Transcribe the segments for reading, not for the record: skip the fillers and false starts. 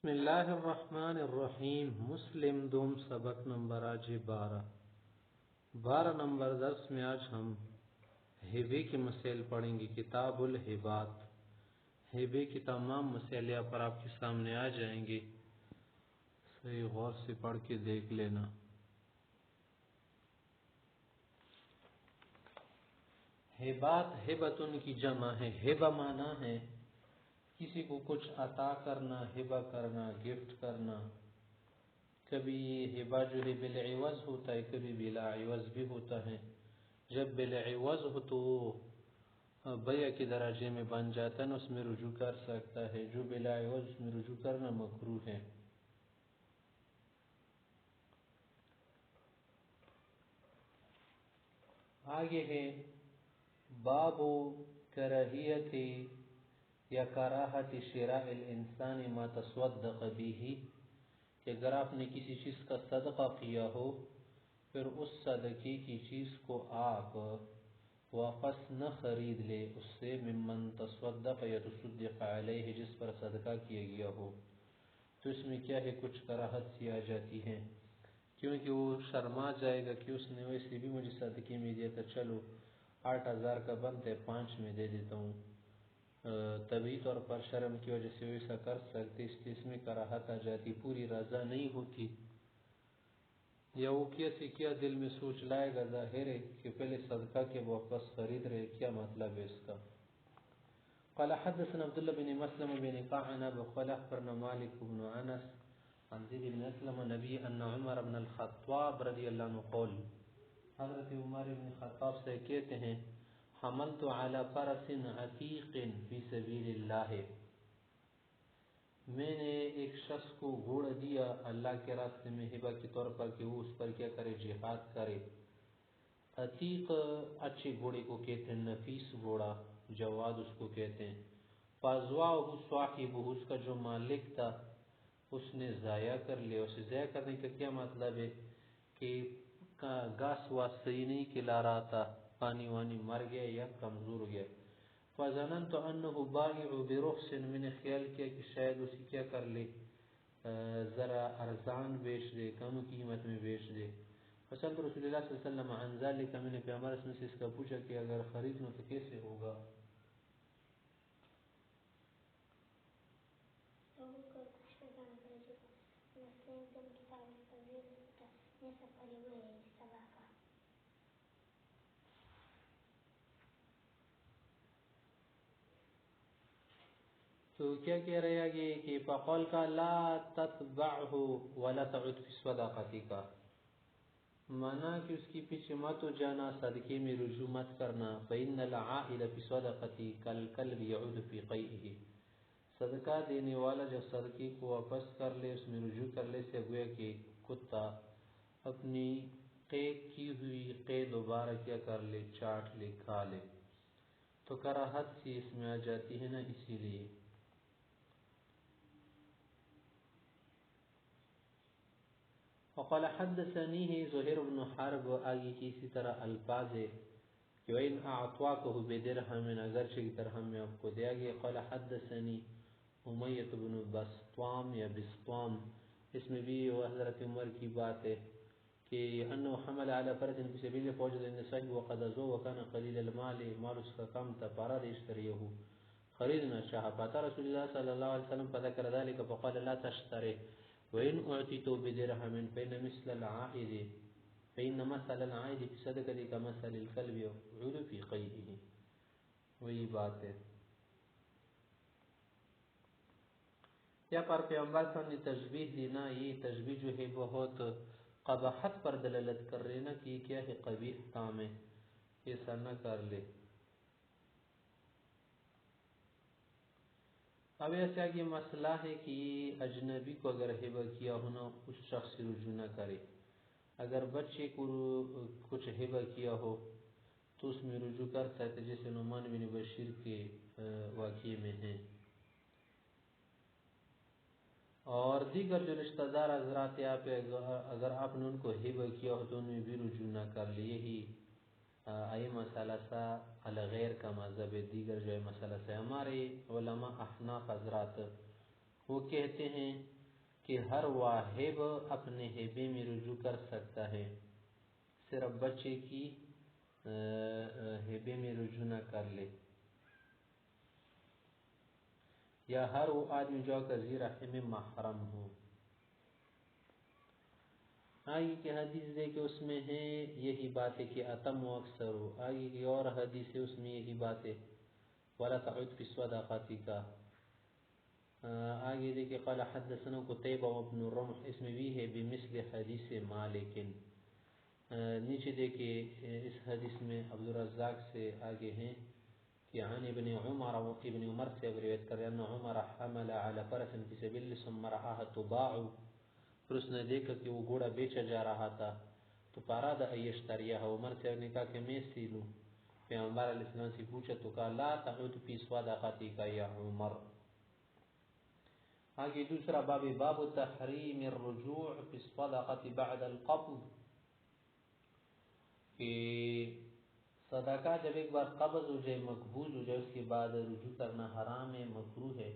بسم اللہ الرحمن الرحیم مسلم دوم سبق نمبر آج 12 نمبر درس میں آج ہم ہیبے کے مسائل پڑھیں گے۔ کتاب الہبات، ہیبے کی تمام مسائل یہاں پر آپ کے سامنے آ جائیں گے، صحیح غور سے پڑھ کے دیکھ لینا۔ ہیبات ہبتن کی جمع ہے۔ ہبہ معنی ہے کسی کو کچھ عطا کرنا، ہبہ کرنا، گفٹ کرنا۔ کبھی ہبہ جو ہے بالعوض ہوتا ہے، کبھی بلا عوض بھی ہوتا ہے۔ جب بالعوض ہو تو بیع کے درجے میں بن جاتا ہے، اس میں رجوع کر سکتا ہے۔ جو بلا عوض اس میں رجوع کرنا مکروہ ہے۔ آگے ہے باب کراہیت یا کراہت شراء الانسان ما تصدق به، کہ اگر آپ نے کسی چیز کا صدقہ کیا ہو پھر اس صدقے کی چیز کو آپ واپس نہ خرید لے اس سے، ممن تصدق یا تصدق علیہ، جس پر صدقہ کیا گیا ہو، تو اس میں کیا ہے، کچھ کراہت سی آ جاتی ہے، کیونکہ وہ شرما جائے گا کہ اس نے ویسے بھی مجھے صدقے میں دیا تھا، چلو 8,000 کا بنتا ہے 5 میں دے دیتا ہوں، طبعی طور پر شرم کی وجہ سے ویسا کر سکتے، اس میں کراہت آ جاتی، پوری رضا نہیں ہوتی، یا وہ کیسے کیا دل میں سوچ لائے گا، ظاہر ہے کہ پہلے صدقہ کے واپس خرید رہے، کیا مطلب ہے اس کا۔ قال حدثنا عبداللہ بن مسلم بن قعنب قال اخبرنا مالک بن انس عن زید بن اسلم نبی ان عمر بن الخطاب رضی اللہ عنہ قول، حضرت عمر بن خطاب سے کہتے ہیں، حملت على فرس عتیق فی سبیل اللہ، میں نے ایک شخص کو گھوڑا دیا اللہ کے راستے میں ہبہ کے طور پر کہ وہ اس پر کیا کرے، جہاد کرے۔ عتیق اچھے گھوڑے کو کہتے ہیں، نفیس گھوڑا، جواد اس کو کہتے ہیں۔ فازواہ صاحبہ، اس کا جو مالک تھا اس نے ضائع کر لیا۔ اسے ضائع کرنے کا کیا مطلب ہے کہ گھاس واس صحیح نہیں کھلا رہا تھا، پانی وانی مر گیا یا کمزور ہو گیا۔ فظننت انه بائع برخص، میں نے خیال کیا کہ شاید اسی کیا کر لے، ذرا ارزان بیچ دے، کم قیمت میں بیچ دے۔ فسألت رسول اللہ صلی اللہ علیہ وسلم عن ذلك، میں نے پیغمبر سے اس کا پوچھا کہ اگر خریدنا تو کیسے ہوگا۔ تو کیا کہہ رہے آگے کہ فقال کا لا تتبعه ولا تعد في صدقتك، مانا کہ اس کی پیچھے مت جانا، صدقے میں رجوع مت کرنا۔ فإن العائد في صدقتي كالكلب يعود في قيئه، صدقہ دینے والا جب صدقے کو واپس کر لے، اس میں رجوع کر لے، سے گویا کہ کتا اپنی قید کی ہوئی قید دوبارہ کیا کر لے، چاٹ لے، کھا لے، تو کراہت سی اس میں آ جاتی ہے نا، اسی لیے۔ وقال حدثنیہ زہیر بن حرب، آگے کی اسی طرح الفاظ ہے کہ وَإِنْ أَعْطَاكَهُ بِدِرْهَمٍ، اگرچہ کہ درہم میں آپ کو دیا گیا۔ قال حدثنی امیۃ بن بسطام یا بسطام، اس میں بھی حضرت عمر کی بات ہے کہ انه حمل على فرس في سبيل فوجد ان صاحب وقد ازو وكان قليل المال، مال اس کا کم تھا، فاراد اشتریه، خریدنا چاہا، فاتى رسول اللہ صلی اللہ علیہ وسلم فذكر ذلك فقال لا تشتره وإن أعطيت بدرهم فإن مثل العائد في صدقتي كمثل الكلب يعود في قيئه، وہی بات ہے۔ یہاں پر پیغمبر صلی اللہ علیہ وسلم نے تشبیہ دینا، یہ تشبیہ جو ہے بہت قباحت پر دلالت کر رہے نا کہ یہ کیا ہے، قبیح کام ہے، ایسا نہ کر لے۔ اب ایسا یہ مسئلہ ہے کہ اجنبی کو اگر ہبہ کیا ہونا اس شخص سے رجوع نہ کرے، اگر بچے کو کچھ ہبہ کیا ہو تو اس میں رجوع کر سکتے، جیسے نعمان بن بشیر کے واقعے میں ہیں، اور دیگر جو رشتہ دار حضرات اگر آپ نے ان کو ہبہ کیا ہو تو ان میں بھی رجوع نہ کر لے۔ یہی ائمہ ثلاثہ الغیر کا مذہب ہے، دیگر جو ہے مسئلہ سے ہمارے علماء احناف حضرات وہ کہتے ہیں کہ ہر واہب اپنے ہیبے میں رجوع کر سکتا ہے، صرف بچے کی ہیبے میں رجوع نہ کر لے، یا ہر وہ آدمی جو کہ ذی رحم محرم ہو۔ آگے کی حدیث دے کہ اس میں ہے یہی بات ہے کہ اتم و اکثر ہو۔ آگے کی اور حدیث ہے اس میں یہی بات ہے وَلَا تَعُدْ فِي صَدَقَتِكَ۔ آگے دیکھیں قال حدثنا قتيبة وابن الرمح، اس میں بھی ہے بمثل حدیث مالک۔ نیچے دیکھیں اس حدیث میں عبدالرزاق سے آگے ہیں کہ عن ابن عمر ابن عمر سے روایت کر رہے ہیں ان عمر حمل على فرس في سبيل الله ثم رآها تباع، پھر اس نے دیکھا کہ وہ گھوڑا بیچا جا رہا تھا تو فاراد ان یشتریها، عمر سے نے کہا کہ میں اسی لوں۔ پیغمبر علیہ السلام سے پوچھا تو کہا لا تعود في صدقتك یا عمر۔ آگے دوسرا باب، باب تحریم الرجوع فی الصدقۃ بعد القبض، کہ صدقہ جب ایک بار قبض ہو جائے، مقبوض ہو جائے، اس کے بعد رجوع کرنا حرام ہے، مکروہ ہے۔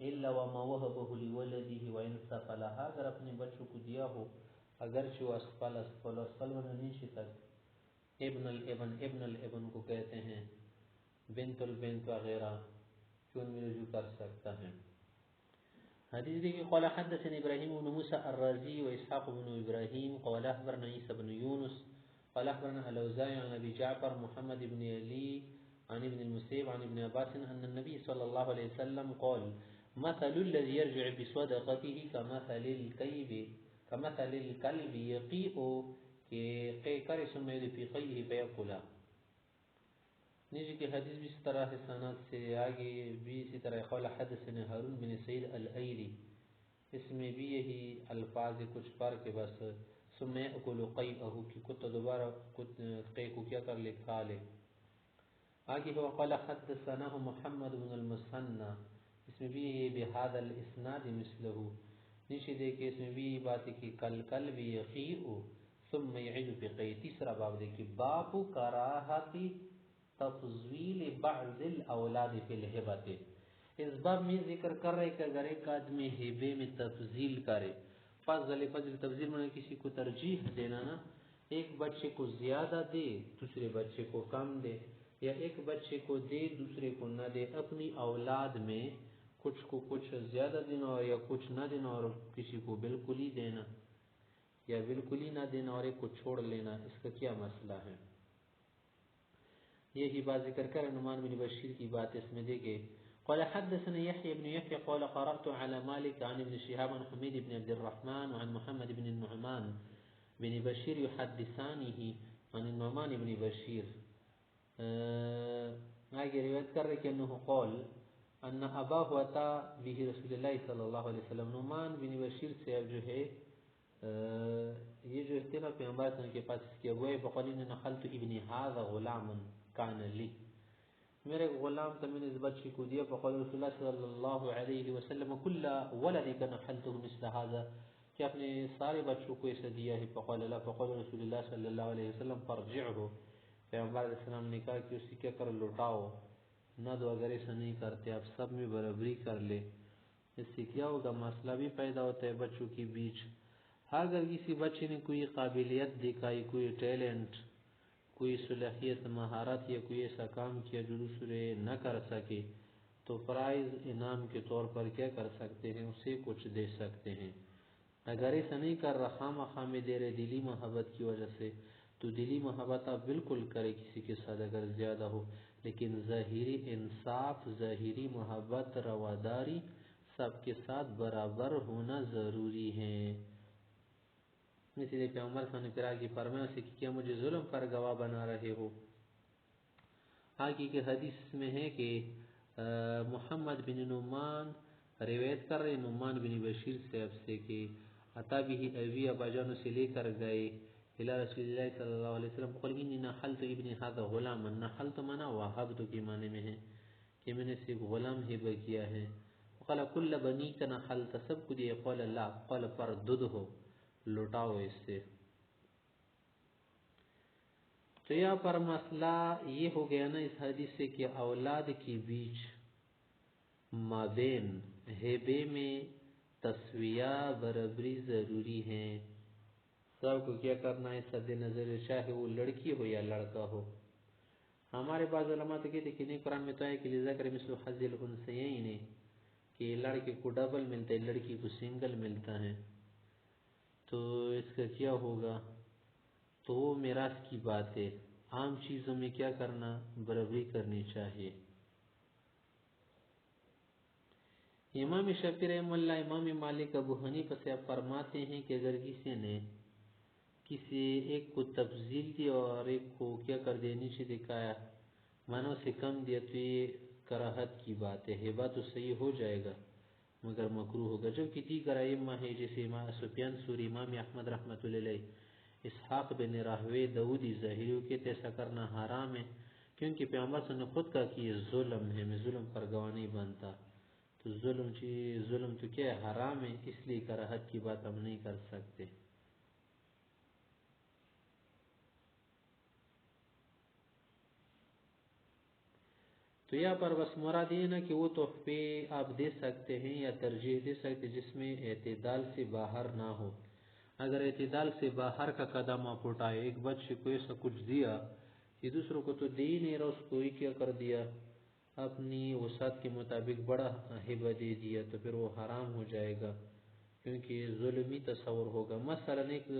الا وما وهبه لولده وان سفلها، اگر اپنے بچوں کو دیا ہو اگرچہ وہ اسفل و نیچے تک، ابن الابن کو کہتے ہیں، بنت البنت وغیرہ، کہ ان میں رجوع کر سکتا ہے۔ حدیث دیکھیں قال حدثنا ابراہیم بن موسیٰ الرازی و اسحاق بن ابراہیم قال اخبرنا عیسی بن یونس قال اخبرنا الاوزاعی عن ابی جعفر محمد بن علی عن ابن المسیب عن ابن عباس ان النبی صلی اللہ علیہ وسلم قال مثل الذي يرجع بصدقته كمثل الكلب يقيء کہ کرے ثم يد في قيئه فيأكله۔ نیچے کی حدیث بھی اس طرح ہے سند سے، آگے بھی اسی طرح قال حدثنا ہارون بن سعید الایلی، اس میں بھی یہی الفاظ کچھ فرق ہے بس، ثم يأكل قيئه کہ کتا دوبارہ قیء کو کیا کر لے، کھا لے۔ آگے ہوا قال حدثنا محمد بن المثنى، اس میں بھی یہ بهذا الاسناد مثله۔ نیچے دیکھیں اس میں بھی یہ بات ہے کہ کالکلب یقیء ثم يعيد في قيء۔ تیسرا باب دیکھیں باب کراہت تفضیل بعض الاولاد فی الہبۃ، اس باب میں ذکر کر رہے کہ اگر ایک آدمی ہیبے میں تفضیل کرے، فضل تفضیل میں کسی کو ترجیح دینا نا، ایک بچے کو زیادہ دے دوسرے بچے کو کم دے، یا ایک بچے کو دے دوسرے کو نہ دے، اپنی اولاد میں کچھ کو کچھ زیادہ دینا اور یا کچھ نہ دینا، اور کسی کو بالکل ہی دینا یا بالکل ہی نہ دینا اور ایک کو چھوڑ لینا، اس کا کیا مسئلہ ہے؟ یہی بات ذکر کر نعمان بن بشیر کی بات اس میں دیکھے قال حدثنا يحيى بن يحيى قال قرأت على مالك عن ابن شهاب عن حميد بن عبد الرحمن وعن محمد بن النعمان بن بشير يحدثانه عن النعمان بن بشير، آگے روایت کر رہے کہ انه قال ان اباه اتى به رسول الله صلی اللہ علیہ وسلم، نعمان بن بشیر سے جو ہے یہ جو اختلاف پیغمبر صلی اللہ علیہ وسلم کے پاس اس کے ابوئے بقول ان نخلت ابن هذا غلام کان لی، میرے غلام تھا میں نے اس بچے کو دیا، فقال رسول اللہ صلی اللہ علیہ وسلم کل ولدک نخلته مثل هذا، کہ اپنے سارے بچوں کو ایسا دیا ہے، فقال لا، فقال رسول اللہ صلی اللہ علیہ وسلم فرجعه، پیغمبر علیہ السلام نے کہا کہ اسی کیا کر لوٹاؤ نہ دو، اگر ایسا نہیں کرتے آپ سب میں برابری کر لے، اس سے کیا ہوگا مسئلہ بھی پیدا ہوتا ہے بچوں کے بیچ۔ اگر کسی بچے نے کوئی قابلیت دکھائی، کوئی ٹیلنٹ، کوئی صلاحیت مہارت یا کوئی ایسا کام کیا جو دوسرے نہ کر سکے، تو پرائز انعام کے طور پر کیا کر سکتے ہیں، اسے کچھ دے سکتے ہیں۔ اگر ایسا نہیں کر رہا خام دے رہے دلی محبت کی وجہ سے، تو دلی محبت آپ بالکل کرے کسی کے ساتھ اگر زیادہ ہو، لیکن ظاہری انصاف، ظاہری محبت، رواداری سب کے ساتھ برابر ہونا ضروری ہے۔ اسی لیے پیغمبر صلی اللہ علیہ وسلم کی فرمایا سے کہ کیا مجھے ظلم پر گواہ بنا رہے ہو؟ آگے کے حدیث میں ہے کہ محمد بن نعمان روایت کر رہے نعمان بن بشیر سے کہ عطا بھی ابی ابا جان سے لے کر گئے الى رسول اللہ صلی اللہ علیہ وسلم، قال انی نحلت ابن هذا غلاما، نحلت منا وهبت کے معنی میں ہے کہ میں نے اسے غلام ہبہ کیا ہے، قال کل بنیک نحلت، سب کو دیا، قال لا، قال فردده، لوٹاؤ اس سے۔ تو یہاں پر مسئلہ یہ ہو گیا نا اس حدیث سے کہ اولاد کے بیچ مابین ہیبے میں تسویہ برابری ضروری ہے. سب کو کیا کرنا ہے صد نظر، چاہے وہ لڑکی ہو یا لڑکا ہو. ہمارے بعض علماء تو کہتے کہ نہیں، قرآن میں تو ہے کہ لذکر مثل حظ الانثیین، کہ لڑکے کو ڈبل ملتا ہے، لڑکی کو سنگل ملتا ہے. تو اس کا کیا ہوگا؟ تو وہ میراث کی بات ہے. عام چیزوں میں کیا کرنا؟ برابری کرنی چاہیے. امام شافعی رحمہ اللہ، امام مالک، ابو حنیفہ سے آپ فرماتے ہیں کہ اگر کسی نے کسی ایک کو تفضیل دی اور ایک کو کیا کر دیا، نیچے دکھایا، مانو سے کم دیا، تو یہ کراہت کی بات ہے. ہبہ تو صحیح ہو جائے گا مگر مکروہ ہوگا. جو کہ دیگر ائمہ ہے جیسے امام سفیان ثوری، امام احمد رحمۃ اللہ علیہ، اسحاق بن راہوے، داؤدی ظاہری کے ایسا کرنا حرام ہے، کیونکہ پیغمبر صلی اللہ علیہ وسلم نے خود کہا کہ یہ ظلم ہے، میں ظلم پر گواہ نہیں بنتا. تو ظلم تو کیا ہے؟ حرام ہے. اس لیے کراہت کی بات ہم نہیں کر سکتے. تو یہاں پر بس مراد یہ نا کہ وہ تحفے آپ دے سکتے ہیں یا ترجیح دے سکتے جس میں اعتدال سے باہر نہ ہو. اگر اعتدال سے باہر کا قدم آپ اٹھائے، ایک بچے کو ایسا کچھ دیا کہ دوسروں کو تو دے ہی نہیں رہا، اس کو ہی کیا کر دیا، اپنی وسعت کے مطابق بڑا ہبہ دے دیا، تو پھر وہ حرام ہو جائے گا، کیونکہ ظلمی تصور ہوگا. مثلا ایک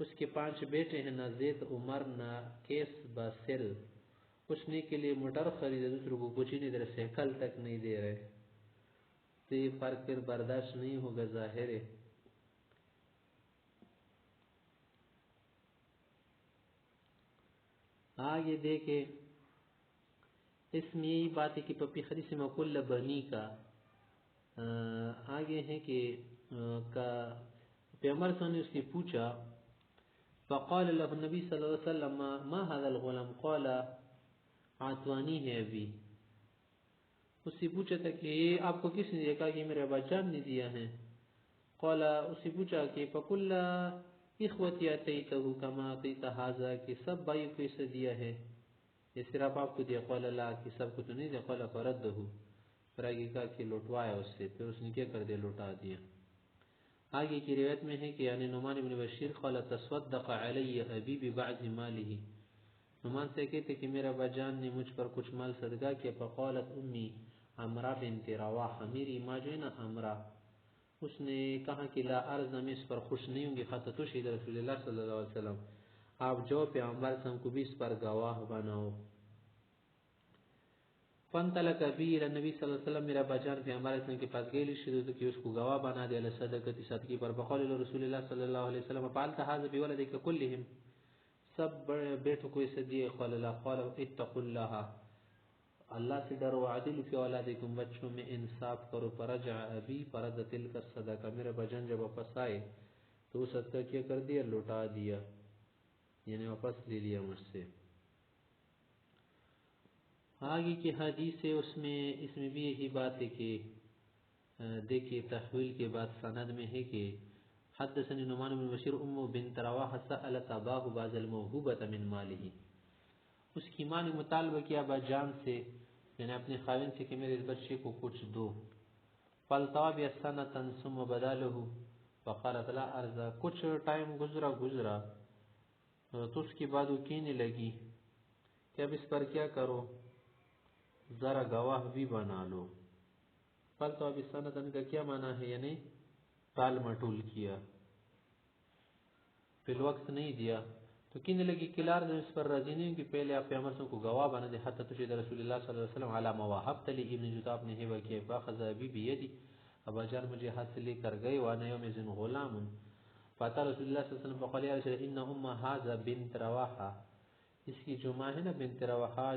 اس کے 5 بیٹے ہیں، نہ زید، عمر، نہ کیس، باسل. کچھ نے کے لیے موٹر خریدے، دوسروں کو کچھ ہی نہیں دے رہے، سیکل تک نہیں دے رہے، تو یہ فرق پھر برداشت نہیں ہوگا، ظاہر ہے. آگے دیکھیں، اس میں یہی بات ہے کہ پپی حدیث مقل بنی کا آگے ہے کہ پیغمبر صلی اللہ علیہ وسلم نے اس کی پوچھا، فقال له النبی صلی اللہ علیہ وسلم ما هذا الغلام قال عطوانی ہے. ابھی اس سے پوچھا تھا کہ یہ آپ کو کس نے دیا؟ کہا کہ میرے ابا جان نے دیا ہے. قال، اس سے پوچھا کہ فقل اخوتی اتیته كما اعطيت هذا، کہ سب بھائی کو اسے دیا ہے یہ صرف آپ کو دیا؟ قال لا، کہ سب کو تو نہیں دیا. قال فرده، پھر آگے کہا کہ لوٹوایا اس سے، پھر اس نے کیا کر دیا؟ لوٹا دیا. آگے کی روایت میں ہے کہ یعنی نعمان بن بشیر قال تصدق علی ابی ببعض ماله، نعمان سے کہتے کہ میرا ابا جان نے مجھ پر کچھ مال صدقہ کیا. فقالت امی عمرہ بنت رواحہ، میری ماں جو ہے نا عمرہ، اس نے کہا کہ لا ارض، میں اس پر خوش نہیں ہوں گی، حتی تشہد رسول اللہ صلی اللہ علیہ وسلم، آپ جو پیغمبر صلی اللہ علیہ وسلم کو بھی اس پر گواہ بناؤ. فانطلق بی الی النبی صلی اللہ علیہ وسلم، میرا ابا جان پیغمبر صلی اللہ علیہ وسلم کے پاس گئے، شروع کہ اس کو گواہ بنا دیا صدقتی، صدقی پر. فقال رسول اللہ صلی اللہ علیہ وسلم فعلت هذا بولدک كلهم، سب بیٹوں کو اسے دیے؟ قال لا. قال اتقوا اللہ، اللہ سے ڈرو، عدل فی اولادکم، بچوں میں انصاف کرو. فرجع ابی فرد تلک الصدقہ، میرا بجن جب واپس آئے تو وہ صدقہ کیا کر دیا؟ لوٹا دیا، یعنی واپس لے لیا مجھ سے. آگے کی حدیث ہے، اس میں بھی یہی بات ہے کہ دیکھیے تحویل کے بعد سند میں ہے کہ حدثني نعمان بن بشیر ام بنت رواحہ سألت اباہ بعض الموهوبة من ماله، اس کی ماں نے مطالبہ کیا ابا جان سے، یعنی اپنے خاوند سے، کہ میرے بچے کو کچھ دو. فالطاب سنة ثم بدا له فقالت لا ارضا، کچھ ٹائم گزرا تو اس کے بعد وہ کہنے لگی کہ اب اس پر کیا کرو، ذرا گواہ بھی بنا لو. فالطاب سنة کا کیا معنی ہے؟ یعنی ٹال مٹول کیا، پھر وقت نہیں دیا. تو کہنے لگی کلار نے اس پر راضی نہیں کہ پہلے آپ پیغمبر کو گواہ بنا دے، حتی تشہد رسول اللہ صلی اللہ علیہ وسلم علی ما وهبت لی، ابن جو آپ نے ہبہ کیا. فاخذ ابی بیدی، ابا جان مجھے ہاتھ سے لے کر گئے. وانا یومئذ غلام، فاتا رسول اللہ صلی اللہ علیہ وسلم فقال یا رسول ان ام هذا بنت رواحہ، اس کی جو ماں ہے نا بنت رواحہ،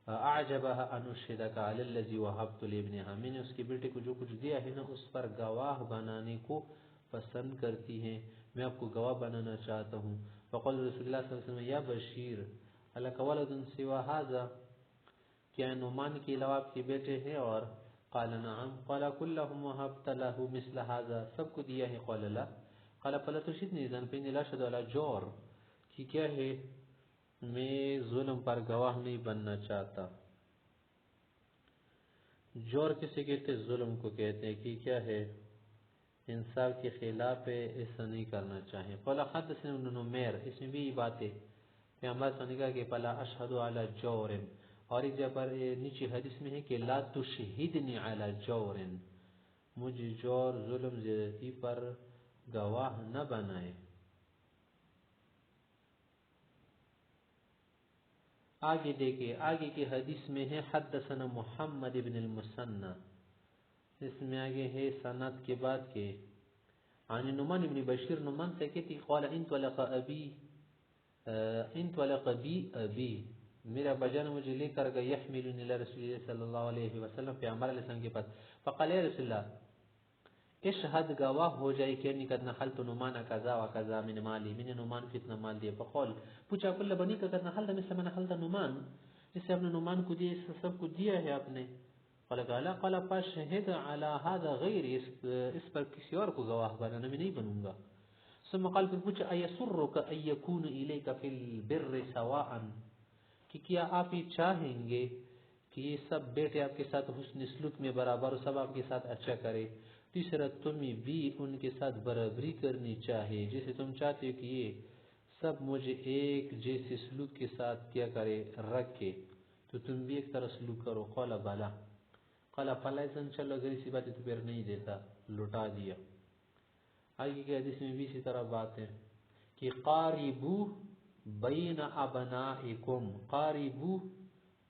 اعجبها ان اشهدك على الذي وهبت لابنها، میں نے اس کے بیٹے کو جو کچھ دیا ہے نا اس پر گواہ بنانے کو پسند کرتی ہیں، میں آپ کو گواہ بنانا چاہتا ہوں. فقال رسول اللہ صلی اللہ علیہ وسلم یا بشیر الک ولد سوا هذا، کیا نعمان کے علاوہ آپ کے بیٹے ہیں؟ اور قال نعم. قال كلهم وهبت له مثل هذا، سب کو دیا ہے؟ قال لا. قال فلا تشهدني اذا فاني لا اشهد على جور، کہ کیا ہے میں ظلم پر گواہ نہیں بننا چاہتا. جور کسے کہتے ہیں؟ ظلم کو کہتے ہیں کہ کیا ہے انصاف کے خلاف ہے، ایسا نہیں کرنا چاہیے. قال حدثنا ابن نمیر، اس میں بھی یہ بات ہے پیغمبر صلی اللہ علیہ وسلم نے کہا کہ فلا اشهد علی جور، اور ایک جگہ پر نیچے حدیث میں ہے کہ لا تشہدنی علی جور، مجھے جور ظلم زیادتی پر گواہ نہ بنائے. آگے دیکھیں، آگے کی حدیث میں ہے حدثنا محمد بن المثنى، اس میں آگے ہے سند کے بعد کے عن نعمان بن بشیر، نعمان سے کہتی قال انطلق بی ابی، میرا بجان مجھے لے کر گیا یحملنی الى رسول اللہ صلی اللہ علیہ وسلم، پیغمبر علیہ السلام کے پاس. فقال یا رسول اللہ اشہد، گواہ ہو جائے کہ انی قد نحلت نعمان کذا و کذا من مالی، میں نے نعمان کو اتنا مال دیا. فقال، پوچھا کل بنی کا قد نحلت مثل ما نحلت نعمان، جس سے آپ نے نعمان کو دیا اس سب کو دیا ہے آپ نے. قال قال قال فاشهد على هذا غیر، اس پر کسی اور کو گواہ بنانا، میں نہیں بنوں گا. ثم قال، پھر پوچھا ایسرک ان یکون الیک فی البر سواء، کہ کیا آپ یہ چاہیں گے کہ یہ سب بیٹے آپ کے ساتھ حسن سلوک میں برابر، سب آپ کے ساتھ اچھا کرے. تیسرا تمہیں بھی ان کے ساتھ برابری کرنی چاہیے، جیسے تم چاہتے ہو کہ یہ سب مجھے ایک جیسے سلوک کے ساتھ کیا کرے رکھے، تو تم بھی ایک طرح سلوک کرو. قال بلا، قال فلا، چلو اگر اسی بات تو پھر نہیں دیتا، لٹا دیا. آگے کی حدیث میں بھی اسی طرح بات ہے کہ قاربو بین ابنائکم، قاربو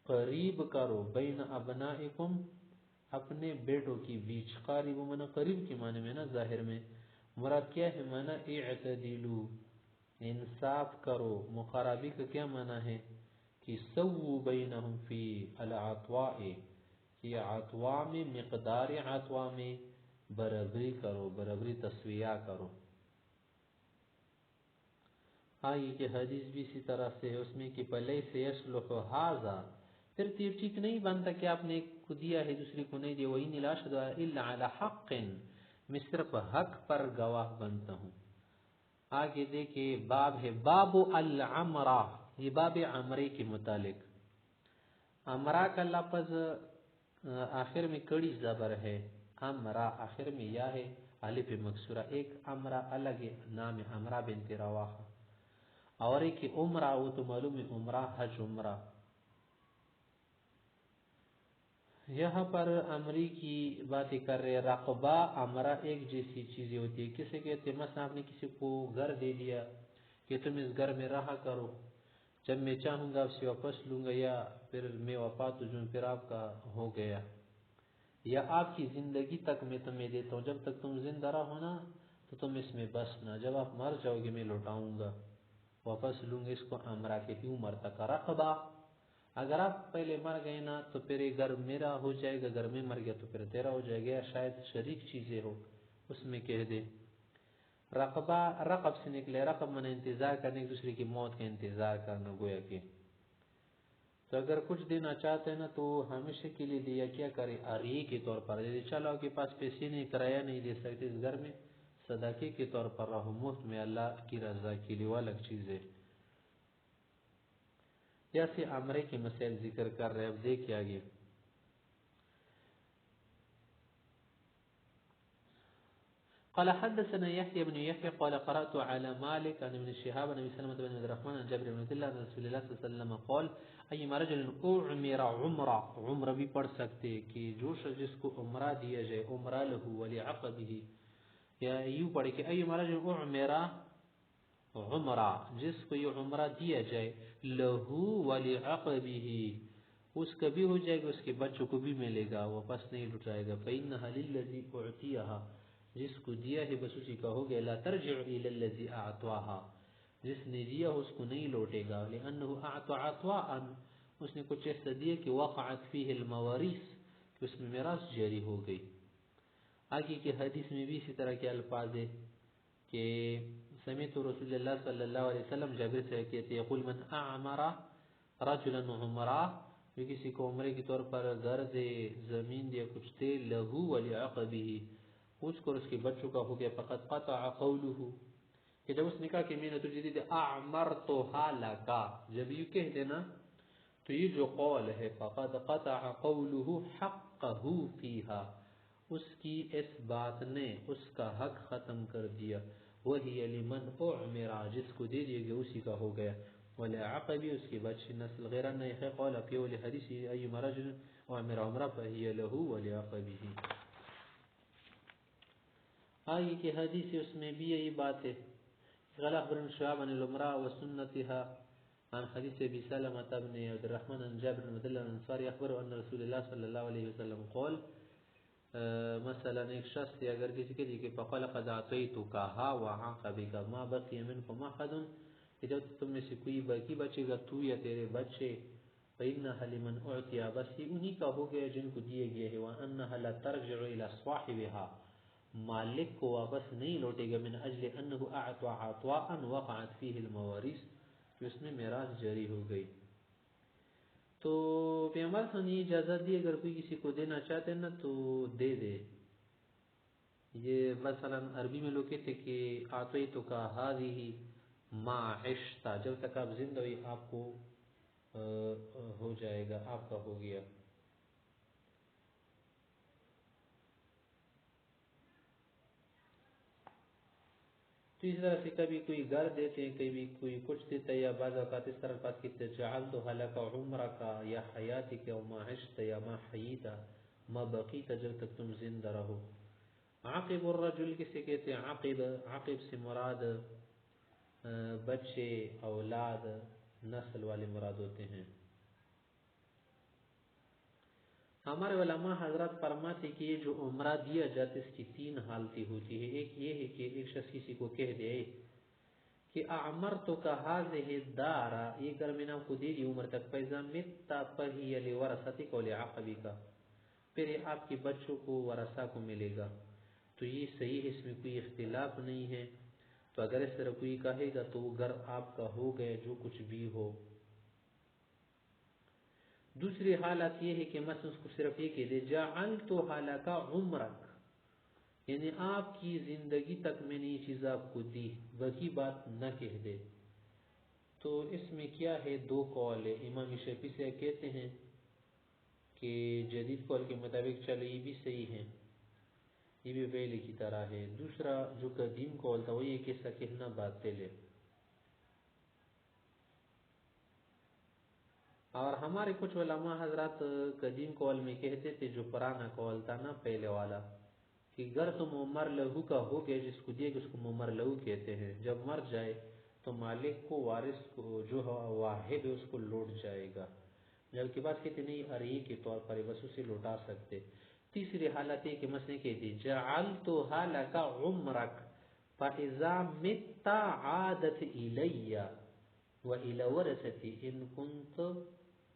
قریب کرو، بین ابنائکم اپنے بیٹوں کی بیچ. قاربو مانا قریب کی معنی میں نا، ظاہر میں مراد کیا ہے مانا اعتدلو، انصاف کرو. مقاربی کا کیا معنی ہے کہ سووا بینہم فی العطواء، کہ عطواء میں، مقدار عطواء میں برابری کرو، برابری تسویہ کرو. آگے کی حدیث بھی اسی طرح سے ہے، اس میں کہ پہلے سے یصلح ھذا، پھر یہ ٹھیک نہیں بنتا کہ آپ نے ایک کو دیا ہے دوسری کو نہیں دیا. وإنی لا أشهد إلا على حق، میں صرف حق پر گواہ بنتا ہوں. آگے دیکھیں باب ہے باب العمرہ، یہ باب عمرے کے متعلق. عمرہ کا لفظ آخر میں کڑی زبر ہے، عمرہ آخر میں یا ہے الف مکسورہ. ایک عمرہ الگ نام ہے، عمرہ بنت رواحہ، اور ایک عمرہ، وہ تو معلوم ہے عمرہ حج عمرہ. یہاں پر عمری کی باتیں کر رہے. رقبہ عمرہ ایک جیسی چیزیں ہوتی ہے. کسے کہتے ہیں؟ مثلا آپ نے کسی کو گھر دے دیا کہ تم اس گھر میں رہا کرو، جب میں چاہوں گا اسے واپس لوں گا، یا پھر میں وفات ہو جاؤں پھر آپ کا ہو گیا. یا آپ کی زندگی تک میں تمہیں دیتا ہوں، جب تک تم زندہ رہو نا تو تم اس میں بسنا، جب آپ مر جاؤ گے میں لوٹاؤں گا، واپس لوں گا. اس کو عمرہ کہتی ہوں. مرتا کا رقبہ، اگر آپ پہلے مر گئے نا تو پھر یہ گھر میرا ہو جائے گا، اگر میں مر گیا تو پھر تیرا ہو جائے گا، یا شاید شریک چیزیں ہو اس میں کہہ دے. رقبہ رقب سے نکلے، رقب من انتظار کرنے، ایک دوسرے کی موت کا انتظار کرنا گویا کہ. تو اگر کچھ دینا چاہتے ہیں نا تو ہمیشہ کے لیے دیا کیا کرے، عریہ کے طور پر دے. چلو آپ کے پاس پیسے نہیں، کرایہ نہیں دے سکتے اس گھر میں، صدقے کے طور پر رہو، مفت میں اللہ کی رضا کے لیے، وہ الگ چیز ہے. جیسے عمرے کے مسائل ذکر کر رہے. اب دیکھیں آگے. قال حدثنا يحيى بن يحيى قال قرأت على مالك عن ابن شهاب عن ابي سلمة بن عبد الرحمن عن جابر بن عبد الله عن رسول الله صلى الله عليه وسلم قال ايما رجل اعمر عمرہ، عمرہ بھی پڑھ سکتے کہ جو شخص جس کو عمرہ دیا جائے، عمرہ له ولعقبه، یا یوں پڑھے کہ ايما رجل اعمر عمرہ، جس کو یہ عمرہ دیا جائے، له ولعقبه، اس کا بھی ہو جائے گا، اس کے بچوں کو بھی ملے گا، واپس نہیں لٹائے گا. فإنها للذي اعطيها، جس کو دیا ہے بس اسی کا ہو گیا. لا ترجع الى الذي اعطاها، جس نے دیا اس کو نہیں لوٹے گا. لانه اعطى عطاء، اس نے کچھ ایسا دیا کہ وقعت فيه المواريث، کہ اس میں میراث جاری ہو گئی. آگے کی حدیث میں بھی اسی طرح کے الفاظ ہے کہ سمعت رسول اللہ صلی اللہ علیہ وسلم، جابر سے کہتے یقول من اعمر رجلا عمرہ، جو کسی کو عمرے کے طور پر گھر دے، زمین دے، کچھ دے، له ولعقبه، اس کو اور اس کے بچوں کا ہو گیا. فقد قطع قوله، کہ جب اس نے کہا کہ میں نے تجھے دی اعمرتها لك، جب یہ کہہ دینا تو یہ جو قول ہے فقد قطع قوله حق حقہ فیہا، اس کی اس بات نے اس کا حق ختم کر دیا، وہی لمن اعمر، جس کو دے دیا گیا اسی کا ہو گیا، ولعقبی، اس کی بچی نسل غیر نیخ قول فی حدیث ایما رجل اعمر عمرہ فہی لہو ولعقبی. آگے کی حدیث اس میں بھی یہی بات ہے. قال اخبرنا شعب عن الامراء وسنتها عن حديث ابي سلمة بن عبد الرحمن عن جابر بن عبد الله الانصاري اخبر ان رسول الله صلی اللہ علیہ وسلم قال، مثلا ایک شخص سے اگر کسی کے کہ فقال قد اعطيتكها وعاقبك ما بقي منكم احد، کہ جب تم میں سے کوئی باقی بچے گا تو یا تیرے بچے، فإنها لمن اعطي، بس یہ انہی کا ہو گیا جن کو دیے گئے ہیں، وانها لا ترجع الى صاحبها، مالک کو واپس نہیں لوٹے گا، من اجل انه اعطى عطاء وقعت فيه المواريث، کہ اس میں میراث جاری ہو گئی. تو پیغمبر صلی اللہ علیہ وسلم نے اجازت دی اگر کوئی کسی کو دینا چاہتے نا تو دے دے. یہ مثلا عربی میں لوگ کہتے کہ اعطیتک هذه ما عشت، جب تک آپ زندہ ہوئی آپ کو ہو جائے گا، آپ کا ہو گیا. تو اس طرح سے کبھی کوئی گھر دیتے ہیں، کبھی کوئی کچھ دیتا ہے، یا بعض اوقات اس طرح بات کہتے ہیں جعلتها لك عمرك یا حیاتك یا ما عشت یا ما حییت ما بقیت، جب تک تم زندہ رہو. عقب الرجل کسے کہتے ہیں؟ عقب سے مراد بچے، اولاد، نسل والے مراد ہوتے ہیں. ہمارے علماء حضرات فرماتے کہ یہ جو عمرہ دیا جاتا ہے اس کی تین حالتیں ہوتی ہے. ایک یہ ہے کہ ایک شخص کسی کو کہہ دے کہ اعمرتک هذه الدار، یہ گھر میں نے آپ کو دے دی عمر تک، فاذا مت فهي لورثتك ولعقبك، پھر آپ کے بچوں کو ورثہ کو ملے گا. تو یہ صحیح ہے، اس میں کوئی اختلاف نہیں ہے. تو اگر اس طرح کوئی کہے گا تو وہ گھر آپ کا ہو گیا جو کچھ بھی ہو. دوسری حالت یہ ہے کہ مثلا اس کو صرف یہ کہہ دے جعلتها لك عمرك، یعنی آپ کی زندگی تک میں نے یہ چیز آپ کو دی، وہی بات نہ کہہ دے. تو اس میں کیا ہے؟ دو قول ہے. امام شافعی سے کہتے ہیں کہ جدید قول کے مطابق چلو یہ بھی صحیح ہے، یہ بھی پہلے کی طرح ہے. دوسرا جو قدیم قول تھا وہ یہ کہ ایسا کہنا باطل ہے. اور ہمارے کچھ علماء حضرات قدیم قول میں کہتے تھے، جو پرانا قول تھا نا پہلے والا، کہ گر تو ممر لہو کا ہو گیا، جس کو دیے گا اس کو ممر لہو کہتے ہیں. جب مر جائے تو مالک کو، وارث کو جو واحد ہے اس کو لوٹ جائے گا. جبکہ بات کہتے نہیں ارئی کے طور پر بس اسے لوٹا سکتے. تیسری حالت ہے کہ مثلا کہتے جعلتها لك عمرك فاذا مت عادت الی والى ورثتي ان كنت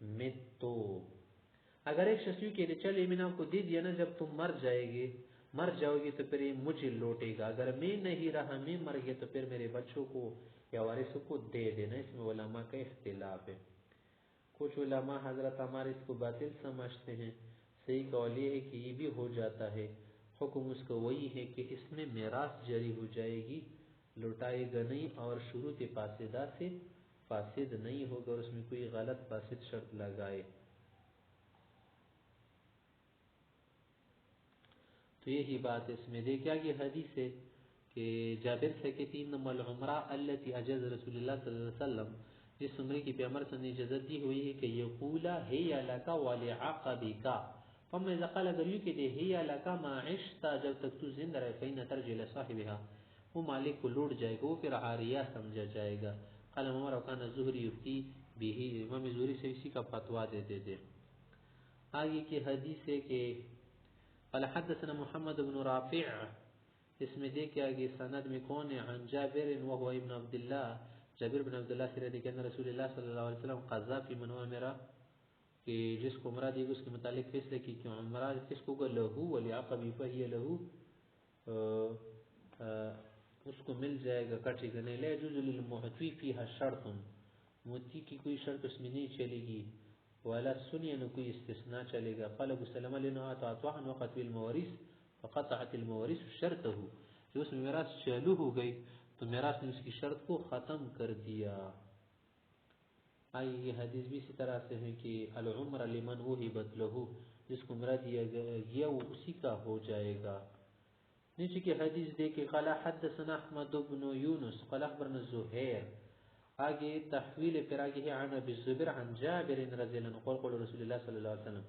مت. اگر ایک شخص یہ کہتے چلے میں نے آپ کو دے دیا نا، جب تم مر جاؤ گے تو پھر یہ مجھے لوٹے گا، اگر میں نہیں رہا، میں مر گیا تو پھر میرے بچوں کو یا وارثوں کو دے دینا. اس میں علماء کا اختلاف ہے. کچھ علماء حضرت ہمارے اس کو باطل سمجھتے ہیں. صحیح قول یہ ہے کہ یہ بھی ہو جاتا ہے. حکم اس کو وہی ہے کہ اس میں میراث جاری ہو جائے گی، لوٹائے گا نہیں، اور شروط فاسدہ سے فاسد نہیں ہوگا، اور اس میں کوئی غلط فاسد شرط لگائے. تو یہی بات اس میں دیکھا کہ حدیث ہے کہ جابر سے کہ تین العمرہ التي اجاز رسول اللہ صلی اللہ علیہ وسلم، جس عمرے کی پیغمبر صلی اللہ علیہ وسلم نے اجازت دی ہوئی ہے کہ یقولا هي لك ولعقبك، فما اذا قال اگر یوں کہ هي لك ما عشت، جب تک تو زندہ رہے، فإن ترجع لصاحبها، وہ مالک کو لوٹ جائے گا، وہ پھر عاریہ سمجھا جائے گا. قال عمر وكان الزهري يفتي به، امام زہری سے اسی کا فتویٰ دیتے تھے. آگے کی حدیث ہے کہ قال حدثنا محمد بن رافع، اس میں دیکھ آگے سند میں کون ہے؟ عن جابر وهو ابن عبد الله، جابر بن عبد الله سے روایت کہ رسول اللہ صلی اللہ علیہ وسلم قضا فی من عمرہ، کہ جس کو عمرہ دی گئی اس کے متعلق فیصلہ کی کہ عمرہ کس کو گا لہو ولعقبی فہی لہو، اس کو مل جائے گا کٹے گا نہیں. لا يجوز للمعطی فیہا شرط، معطی کی کوئی شرط اس میں نہیں چلے گی، ولا سنیا نہ کوئی استثناء چلے گا. قال ابو سلمہ لنا اعطاء وقت المواريث فقطعت المواريث شرطه، جو اس میں میراث چالو ہو گئی تو میراث نے اس کی شرط کو ختم کر دیا. یہ حدیث بھی اسی طرح سے ہے کہ العمر لمن وهبت له جس کو مرا دیا گیا وہ اسی کا ہو جائے گا. نیچے کی حدیث دیکھیں. قال حدثنا احمد بن یونس قال اخبرنا زہیر. آگے تحویل پھر آگے ہے عن ابی الزبیر عن جابر رضی اللہ عنہ قال قال رسول اللہ صلی اللہ علیہ وسلم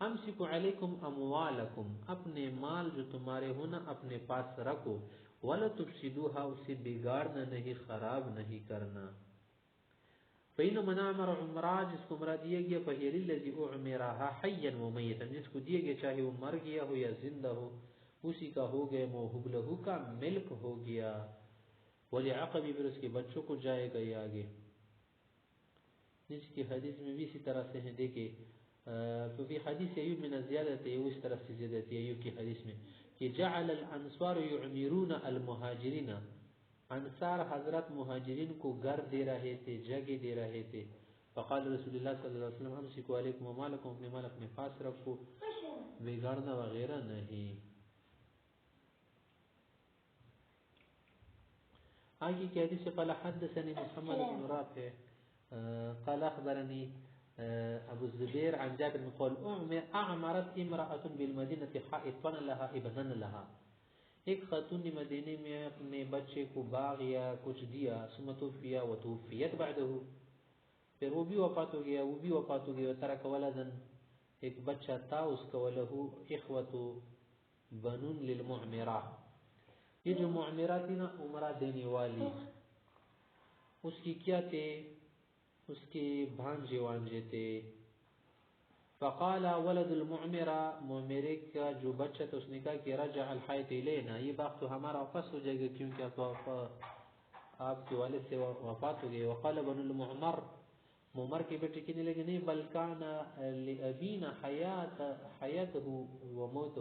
امسکوا علیکم اموالکم، اپنے مال جو تمہارے ہونا اپنے پاس رکھو، ولا تفسدوها، اسے بگاڑنا نہیں، خراب نہیں کرنا. فإن من عمر عمرہ، جس کو مرا دیا گیا، فهي للذي اعمرها حيا وميتا، جس کو دیا گیا چاہے وہ مر گیا ہو یا زندہ ہو اسی کا ہو گیا. موہوب لہو کا ملک ہو گیا. ولعقبی، پھر اس کے بچوں کو جائے گا. یہ آگے جس کی حدیث میں بھی اسی طرح سے ہیں. دیکھیں ففي حدیث ایوب من زیادت ہے، اس طرح سے زیادت ہے ایوب کی حدیث میں کہ جعل الانصار يعمرون المہاجرین، انصار حضرت مہاجرین کو گھر دے رہے تھے، جگہ دے رہے تھے. فقال رسول اللہ صلی اللہ علیہ وسلم امسکوا علیکم ومالکم، اپنے مال اپنے پاس رکھو، بگاڑنا وغیرہ نہیں. آگے کی حدیث قال حدثني محمد بن رافع قال اخبرني ابو الزبير عن جابر قال اعمرت امرأة بالمدينة حائطا لها ابنا لها، ایک خاتون نے مدینے میں اپنے بچے کو باغ یا کچھ دیا. ثم توفی وتوفیت بعده، پھر وہ بھی وفات ہو گیا، وہ بھی وفات ہو گیا. ترک ولدا، ایک بچہ تھا اس کا. وله اخوة بنون للمعمرہ، یہ جو معمرہ تھی نا عمرہ دینے والی، اس کی کیا تھے، اس کے بھانجے وانجے تھے. فقال ولد المعمرہ، معمرے کا جو بچہ تھا اس نے کہا کہ رجع الحیت الینا، یہ باغ تو ہمارا واپس ہو جائے گا کیونکہ آپ کے والد سے وفات ہو گئے. وقال بن المعمر، معمر کے بیٹے کہنے لگے نہیں بل کان لابینا حیاتہ وموتہ،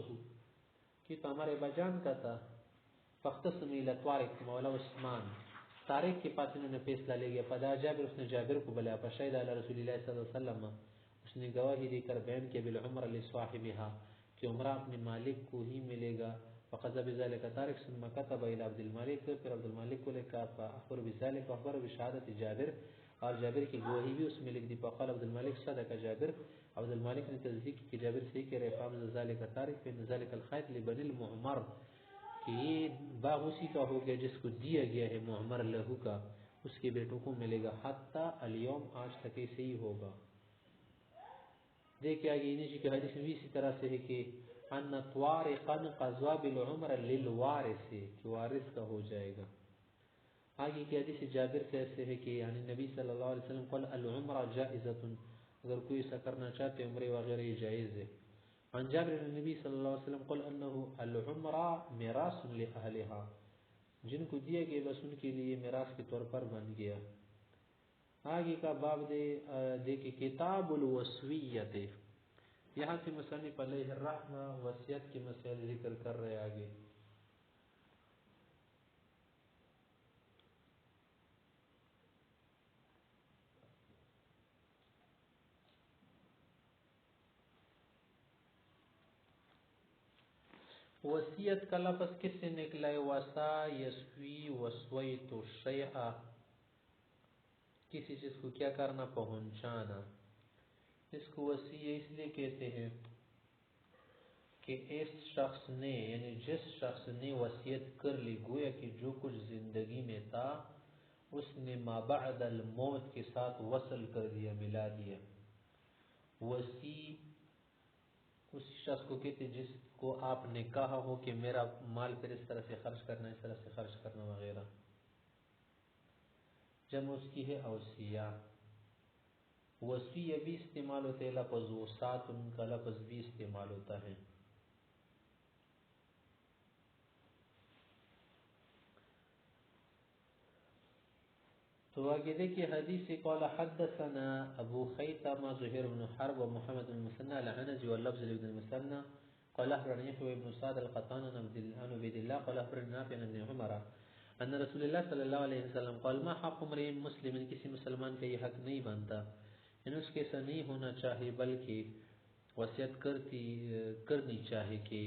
کہ تو ہمارے بجان کا تھا. فاختصم الى طارق مولا عثمان، طارق کے پاس انہوں نے فیصلہ لے گیا. فدا جابر، اس نے جابر کو بلایا. فشہد علی رسول اللہ صلی اللہ علیہ وسلم، اس نے گواہی دے کر بیان کیا بالعمر لصاحبها، کہ عمرہ اپنے مالک کو ہی ملے گا. فقضى بذلك طارق ثم كتب الى عبد الملك، پھر عبد الملک کو لکھا. فاخبر بذلك واخبر بشهادة جابر، اور جابر کی گواہی بھی اس میں لکھ دی. فقال عبد الملک صدق جابر، عبد الملک نے تصدیق کی کہ جابر صحیح کہہ رہے. فامضى ذلك طارق فان ذلك الخيط لبني المعمر، کہ یہ باغ اسی کا ہو گیا جس کو دیا گیا ہے معمر لہو کا، اس کے بیٹوں کو ملے گا. حتی الیوم، آج تک ایسے ہی ہوگا. دیکھیں آگے نیچے کی حدیث میں بھی اسی طرح سے ہے کہ ان طارقا قضى بالعمر للوارث، کہ وارث کا ہو جائے گا. آگے کی حدیث جابر سے ایسے ہے کہ یعنی نبی صلی اللہ علیہ وسلم قال العمرہ جائزۃ، اگر کوئی ایسا کرنا چاہتے عمرے وغیرہ یہ جائز ہے. عن جابر النبی صلی اللہ علیہ وسلم قال انه العمرہ میراث لاهلها، جن کو دیا گیا بس ان کے لیے میراث کے طور پر بن گیا. آگے کا باب دیکھیں کتاب الوصیت، یہاں سے مصنف علیہ الرحمہ وصیت کے مسائل ذکر کر رہے. آگے وصیت کا لفظ کس سے نکلا ہے؟ وصا یسوی وصویت الشیء، کسی چیز کو کیا کرنا، پہنچانا. اس کو وصیہ اس لیے کہتے ہیں کہ اس شخص نے یعنی جس شخص نے وصیت کر لی، گویا کہ جو کچھ زندگی میں تھا اس نے ما بعد الموت کے ساتھ وصل کر دیا، ملا دیا. وصی اس شخص کو کہتے جس کو آپ نے کہا ہو کہ میرا مال پھر اس طرح سے خرچ کرنا، اس طرح سے خرچ کرنا وغیرہ. جمع اس کی ہے اوصیہ. وصیہ بھی استعمال ہوتے ہیں، لفظ وصات ان کا لفظ بھی استعمال ہوتا ہے. تو آگے دیکھیے حدیث قال حدثنا ابو خیثمہ زہیر بن حرب و محمد بن المثنى العنزي واللفظ لابن المثنى قال اخبرني يحيى بن سعد القطان عن عبيد الله قال اخبرني نافع عن ابن عمر ان رسول اللہ صلی اللہ علیہ وسلم قال ما حق امرئ مسلم، کسی مسلمان کا یہ حق نہیں بنتا، یعنی اس کے ایسا نہیں ہونا چاہیے بلکہ وصیت کرنی چاہیے کہ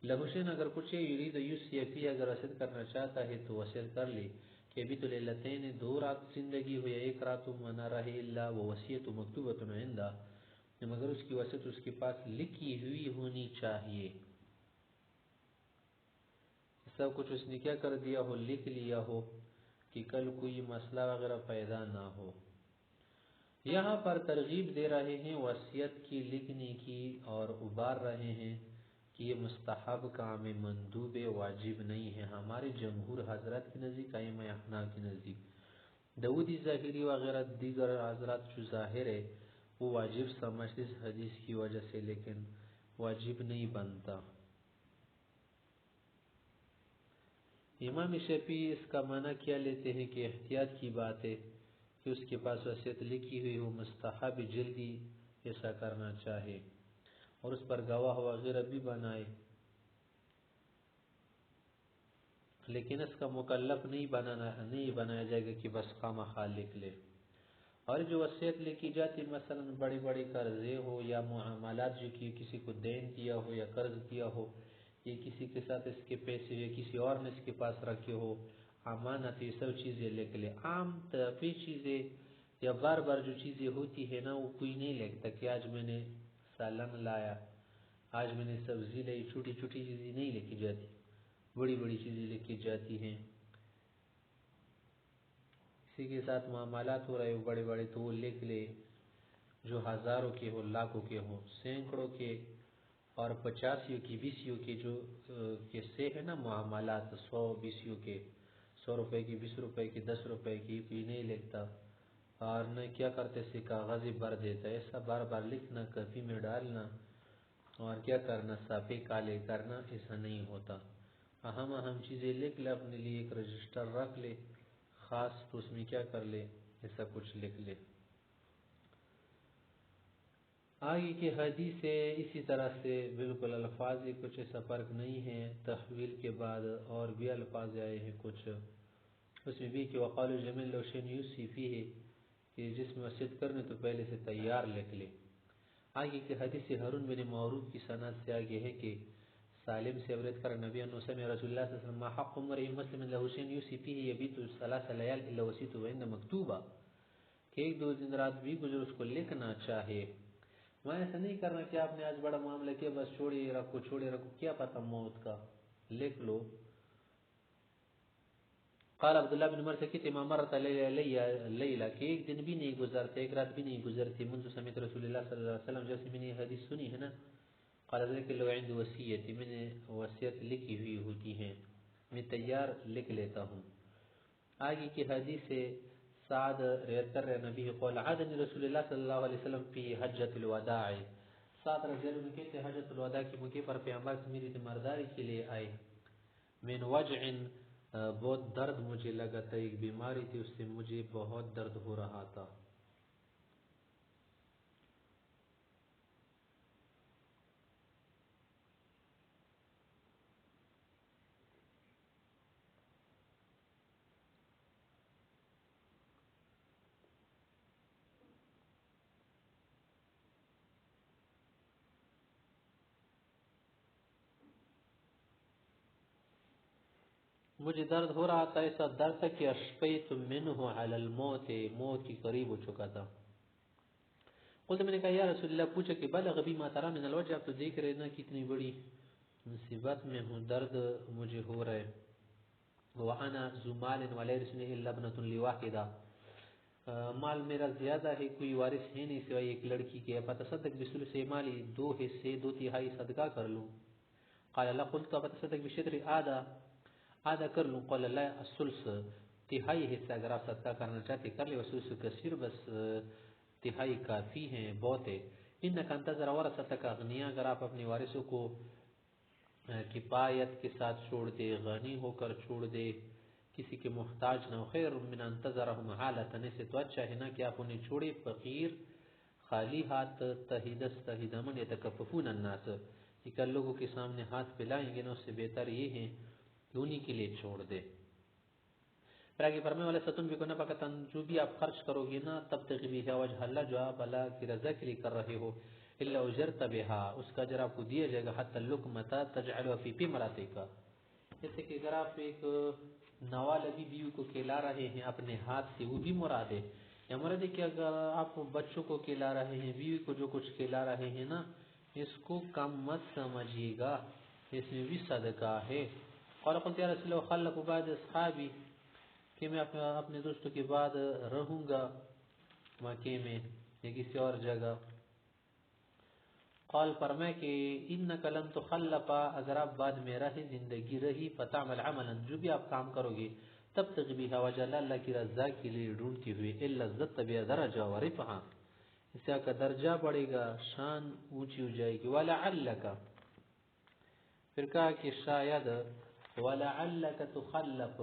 لہوشن اگر کچھ یرید یوصی فی، اگر وصیت کرنا چاہتا ہے تو وصیت کر لی کہ ابھی تو لیلتین، دو رات زندگی ہو یا ایک رات منا رہے، اللہ و وصیت مکتوبۃ عندہ، مگر اس کی وصیت اس کے پاس لکھی ہوئی ہونی چاہیے. سب کچھ اس نے کیا کر دیا ہو, لکھ لیا ہو کہ کل کوئی مسئلہ وغیرہ پیدا نہ ہو. یہاں پر ترغیب دے رہے ہیں وصیت کی لکھنے کی اور ابار رہے ہیں کہ یہ مستحب کام مندوب واجب نہیں ہے. ہمارے جمہور حضرات کی نزدیک, ائمہ احناف کی نزدیک, داودی ظاہری وغیرہ دیگر حضرات جو ظاہر ہے وہ واجب سمجھتے اس حدیث کی وجہ سے, لیکن واجب نہیں بنتا. امام شافعی اس کا معنی کیا لیتے ہیں کہ احتیاط کی بات ہے کہ اس کے پاس وصیت لکھی ہوئی ہو, مستحب جلدی ایسا کرنا چاہے اور اس پر گواہ وغیرہ بھی بنائے, لیکن اس کا مکلف نہیں بنایا جائے گا کہ بس خواہ لکھ لے. اور جو وصیت لکھی جاتی مثلا بڑے بڑے قرضے ہو یا معاملات جو کہ کسی کو دین دیا ہو یا قرض دیا ہو, یہ کسی کے ساتھ اس کے پیسے یا کسی اور نے اس کے پاس رکھے ہو, امانت, یہ سب چیزیں لکھ لے. عام طبعی چیزیں یا بار بار جو چیزیں ہوتی ہے نا وہ کوئی نہیں لکھتا کہ آج میں نے سالن لایا, آج میں نے سبزی لائی. چھوٹی چھوٹی چیزیں نہیں لکھی جاتی, بڑی بڑی چیزیں لکھی جاتی ہیں. کسی کے ساتھ معاملات ہو رہے ہو بڑے بڑے تو وہ لکھ لے, جو ہزاروں کے ہو, لاکھوں کے ہو, سینکڑوں کے اور پچاسیوں کی, بیسیوں کے جو سے ہے نا معاملات, 100 کے, 100 روپے کی, 20 روپے کی, 10 روپے کی, کوئی نہیں لکھتا. اور نہ کیا کرتے سے کاغذ بھر دیتا ہے. ایسا بار بار لکھنا, کاپی میں ڈالنا اور کیا کرنا, صافے کالے کرنا, ایسا نہیں ہوتا. اہم چیزیں لکھ لے, اپنے لیے ایک رجسٹر رکھ لے خاص, تو اس میں کیا کر لے, ایسا کچھ لکھ لے. آگے کی حدیث ہے اسی طرح سے بالکل الفاظ کچھ ایسا فرق نہیں ہے. تحویل کے بعد اور بھی الفاظ آئے ہیں کچھ, اس میں بھی کہ وقالوا جميل لو شيء يوصي فيه, کہ جس میں وصیت کرنے تو پہلے سے تیار لکھ لے. آگے کی حدیث ہارون بن معروف کی سند سے آگے ہے کہ سالم سے روایت کر نبی انو سمع رسول اللہ صلی اللہ علیہ وسلم ما حق امرئ مسلم له شيء يوصي فيه يبيت 3 ليال الا وصيته عند مكتوبہ, کہ 1-2 دن رات بھی گزر اس کو لکھنا چاہے. میں ایسا نہیں کرنا کہ آپ نے آج بڑا معاملہ کیا بس چھوڑے رکھو, کیا پتہ موت کا, لکھ لو. قال عبداللہ بن عمر سے کہ امام مرت لیلہ, کہ ایک دن بھی نہیں گزرتے, ایک رات بھی نہیں گزرتی, منذ سمعت رسول اللہ صلی اللہ علیہ وسلم, جیسے میں نے یہ حدیث سنی ہے نا, قال ذلك لو عند وصیتی, میں نے وصیت لکھی ہوئی ہوتی ہیں, میں تیار لکھ لیتا ہوں. آگے کی حدیث سے سعد روایت کر رہے نبی قول عادنی رسول اللہ صلی اللہ علیہ وسلم فی حجۃ الوداع, سعد رضی اللہ عنہ کہتے ہیں حجۃ الوداع کے موقع پر پیغمبر سے میری تیمارداری کے لیے آئے. من وجع, بہت درد مجھے لگا تھا, ایک بیماری تھی اس سے مجھے بہت درد ہو رہا تھا. مجھے درد ہو رہا تھا, ایسا درد تھا کہ اشفیت منہ علی الموت, موت کی قریب ہو چکا تھا. قلت, میں نے کہا یا رسول اللہ, پوچھا کہ بلغ بی ما ترى من الوجع, آپ تو دیکھ رہے نا کتنی بڑی مصیبت میں ہوں, درد مجھے ہو رہا ہے. وانا ذو مال ولا يرثني الا ابنه لواحده, مال میرا زیادہ ہے, کوئی وارث ہے نہیں سوائے ایک لڑکی کے. فتصدق بثلث مالی, 2 حصے 2/3 صدقہ کر لوں. قال لا, قلت فتصدق بشطر آدھا کر لوں. قال لا, الثلث, 1/3 حصہ اگر آپ صدقہ کرنا چاہتے کر لے, والثلث کثیر, بس 1/3 کافی ہیں, بہت ہے. انک انتظر ورثتک اغنیاء, اگر آپ اپنے وارثوں کو کفایت کے ساتھ چھوڑ دے, غنی ہو کر چھوڑ دے, کسی کے محتاج نہ ہو, خیر من انتظرهم حالتن, سے تو اچھا ہے نا کہ آپ انہیں چھوڑے فقیر خالی ہاتھ, تہدمن یتکففون الناس, کہ کل لوگوں کے سامنے ہاتھ پھیلائیں گے نا, اس سے بہتر یہ ہے کہ انہی کے لیے چھوڑ دے. پھر آگے فرمائے والا ستن بھی کو نفقتن, جو بھی آپ خرچ کرو گے نا, تب تغیبی ہے وجہ اللہ, جو آپ اللہ کی رضا کے لیے کر رہے ہو, الا اجرت بها, اس کا اجر آپ کو دیا جائے گا, حتی اللقمۃ تجعلها فی امراتک, جیسے کہ اگر آپ ایک نوال ابھی بیوی کو کھلا رہے ہیں اپنے ہاتھ سے, وہ بھی مراد ہے, کیا مراد ہے کہ اگر آپ بچوں کو کھلا رہے ہیں، بیوی کو جو کچھ کھلا رہے ہیں نا، اس کو کم مت سمجھیے گا، اس میں بھی صدقہ ہے۔ اور قلت یا رسول اللہ خلق بعد اصحابی، کہ میں اپنے دوستوں کے بعد رہوں گا مکے میں یا کسی اور جگہ۔ قال فرمائے کہ انک لن تخلف، اگر آپ بعد میں رہی زندگی رہی، فتعمل عملا، جو بھی آپ کام کرو گے، تب تک بھی وجہ اللہ کی رضا کے لیے ڈھونڈتی ہوئے، الا زدت بها درجہ ورفعہ، اس سے آپ کا درجہ بڑھے گا، شان اونچی ہو جائے گی۔ ولعلک، پھر کہا کہ شاید، ولعلک تخلف،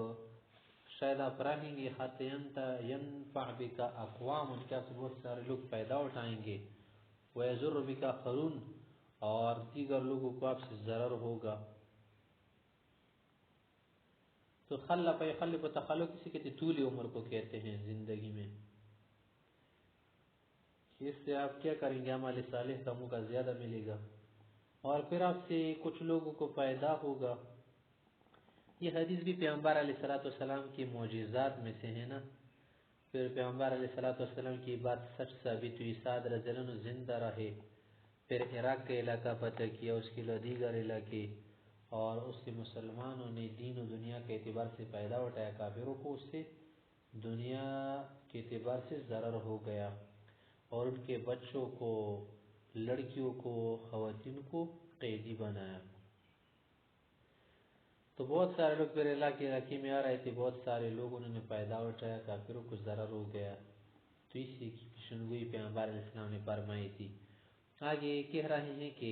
شاید آپ رہیں گے، حتی ینفع بک اقوام، ان کے آپ سے بہت سارے لوگ پیدا اٹھائیں گے، ویضر بک آخرون، اور دیگر لوگوں کو آپ سے ضرر ہوگا۔ تو خلف یخلف و تخلف کسی کہتے طول عمر کو کہتے ہیں زندگی میں، اس سے آپ کیا کریں گے، عمل صالح کا موقع زیادہ ملے گا، اور پھر آپ سے کچھ لوگوں کو پیدا ہوگا۔ یہ حدیث بھی پیغمبر علیہ السلام کی معجزات میں سے ہے نا۔ پھر پیغمبر علیہ السلام کی بات سچ ثابت ہوئی، سعد رضی اللہ عنہ زندہ رہے، پھر عراق کے علاقہ فتح کیا، اس کے دیگر علاقے، اور اس سے مسلمانوں نے دین و دنیا کے اعتبار سے پیدا اٹھایا، کافروں کو اس سے دنیا کے اعتبار سے ضرر ہو گیا، اور ان کے بچوں کو، لڑکیوں کو، خواتین کو قیدی بنایا۔ تو بہت سارے لوگ پھر علاقے میں آ رہے تھے، بہت سارے لوگ انہوں نے پیدا اٹھایا، کافروں کو ضرر ہو گیا، تو اسی کی پیشنگوئی پیغمبر علیہ السلام نے فرمائی تھی۔ آگے کہہ رہے ہیں کہ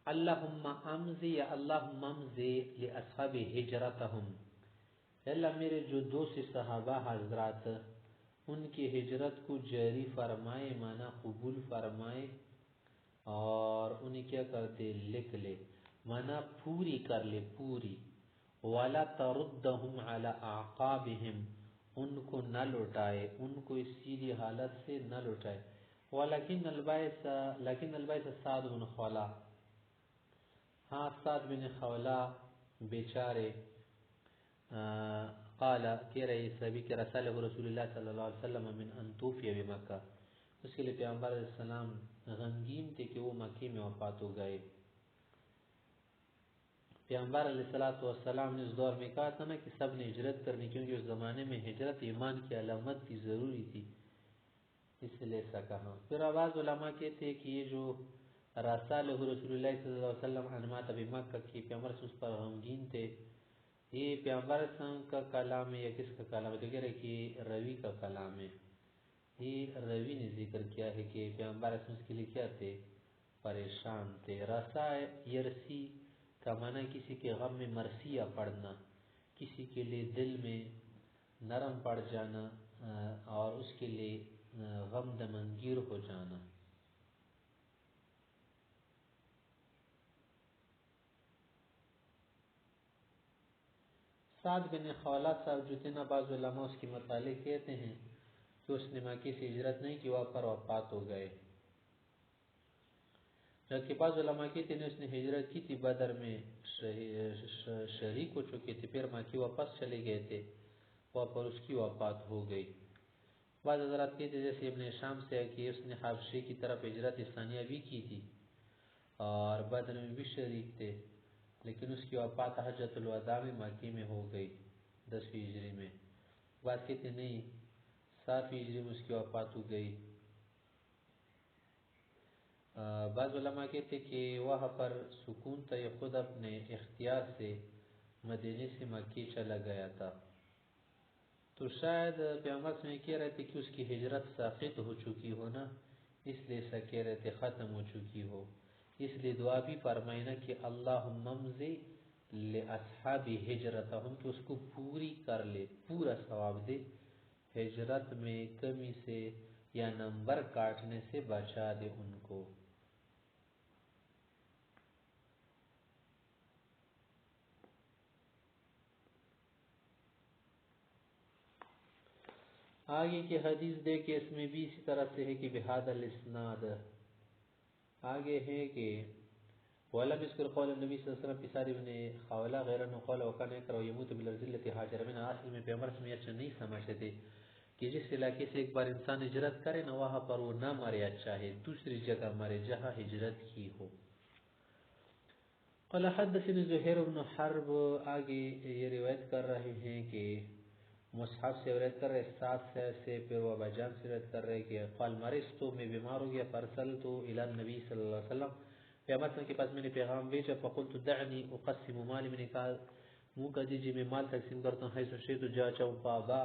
اللہم امضی، یا اللہم امضی لاصحاب ہجرتہم، اللہ میرے جو دوست صحابہ حضرات، ان کی ہجرت کو جاری فرمائے، مانا قبول فرمائے، اور انہیں کیا کرتے، لکھ لے، مانا پوری کر لے، پوری۔ وَلَا تَرُدَّهُمْ عَلَىٰ أَعْقَابِهِمْ، ان کو نہ لوٹائے، ان کو اس سیدھی حالت سے نہ لوٹائے۔ لیکن البیس سعد بن خولا، ہاں سعد بن خولا بیچارے، قال کہہ رہے سبھی کہ رسالہ رسول اللہ صلی اللہ علیہ وسلم من ان توفی بمکہ، اس کے لئے پیغمبر علیہ السلام غمگین تھے کہ وہ مکہ میں وفات ہو گئے۔ پیغمبر علیہ السلام نے اس دور میں کہا تھا نا کہ سب نے ہجرت کرنی، کیونکہ اس زمانے میں ہجرت ایمان کی علامت تھی، ضروری تھی، اس لیے ایسا کہا۔ پھر آواز علماء کہتے ہیں کہ یہ جو رسالہ رسول اللہ صلی اللہ علیہ وسلم عنمات بمکہ کی، پیغمبر اس پر غمگین تھے، یہ پیغمبر علیہ السلام کا کلام ہے یا کس کا کلام ہے؟ تو کہہ رہے کہ روی کا کلام ہے، یہ روی نے ذکر کیا ہے کہ پیغمبر علیہ السلام کے لیے کیا تھے، پریشان تھے۔ رسا یرسی کا معنی کسی کے غم میں مرثیہ پڑھنا، کسی کے لیے دل میں نرم پڑ جانا، اور اس کے لیے غم دمنگیر ہو جانا۔ سعد بن خولا صاحب جو تھے نا، بعض علماء اس کے متعلق کہتے ہیں کہ اس نے مکہ سے ہجرت نہیں کی، وہاں پر وفات ہو گئے، جبکہ بعض علماء کہتے ہیں اس نے ہجرت کی تھی، بدر میں شریک ہو چکے تھے، پھر مکہ واپس چلے گئے تھے، وہاں پر اس کی وفات ہو گئی۔ بعض حضرات کہتے ہیں جیسے ابن شام سے ہے کہ اس نے حبشے کی طرف ہجرت ثانیہ بھی کی تھی، اور بدر میں بھی شریک تھے، لیکن اس کی وفات حجۃ الوداع میں مکہ میں ہو گئی 10ویں ہجری میں۔ بعض کہتے نہیں 7ویں ہجری میں اس کی وفات ہو گئی۔ بعض علماء کہتے کہ وہاں پر سکون تھا، یہ خود اپنے اختیار سے مدینے سے مکہ چلا گیا تھا، تو شاید پیغمبر سے کہہ رہے تھے کہ اس کی ہجرت ساقط ہو چکی ہو نا، اس لیے ایسا کہہ رہے تھے ختم ہو چکی ہو، اس لیے دعا بھی فرمائے نا کہ اللہم امضی لاصحاب ہجرتہم، کہ اس کو پوری کر لے، پورا ثواب دے، ہجرت میں کمی سے یا نمبر کاٹنے سے بچا دے ان کو۔ آگے کی حدیث دیکھیں، اس میں بھی اسی طرح سے ہے کہ بہذا الاسناد، آگے ہے کہ وَلَمْ يَذْكُرْ قَوْلَ النَّبِي صلی اللہ علیہ وسلم فِي سَعْدِ بْنِ خَوْلَةَ غَيْرَ أَنَّهُ قَالَ وَكَانَ يَكْرَهُ يَمُوتُ بِالْأَرْضِ الَّتِي هَاجَرَ مِنْهَا، آخر میں پیغمبر سے یہ اچھا نہیں سمجھتے تھے کہ جس علاقے سے ایک بار انسان ہجرت کرے نہ وہاں پر وہ نہ مرے، اچھا ہے دوسری جگہ مرے جہاں ہجرت کی ہو۔ قال حدثني زهير بن حرب، آگے یہ روایت کر رہے ہیں کہ مصحف سے روایت کر رہے، ساتھ سے پھر وہ بجان سے روایت کر رہے کہ قال مرضت، میں بیمار ہو گیا، فرسلت الى النبي صلی اللہ علیہ وسلم، پیغمبر کے پاس میں نے پیغام بھیجا، فقلت دعني اقسم مالی، میں نے کہا منہ کا دیجیے میں مال تقسیم کرتا ہوں، حیث شئت جا چاہوں فابا،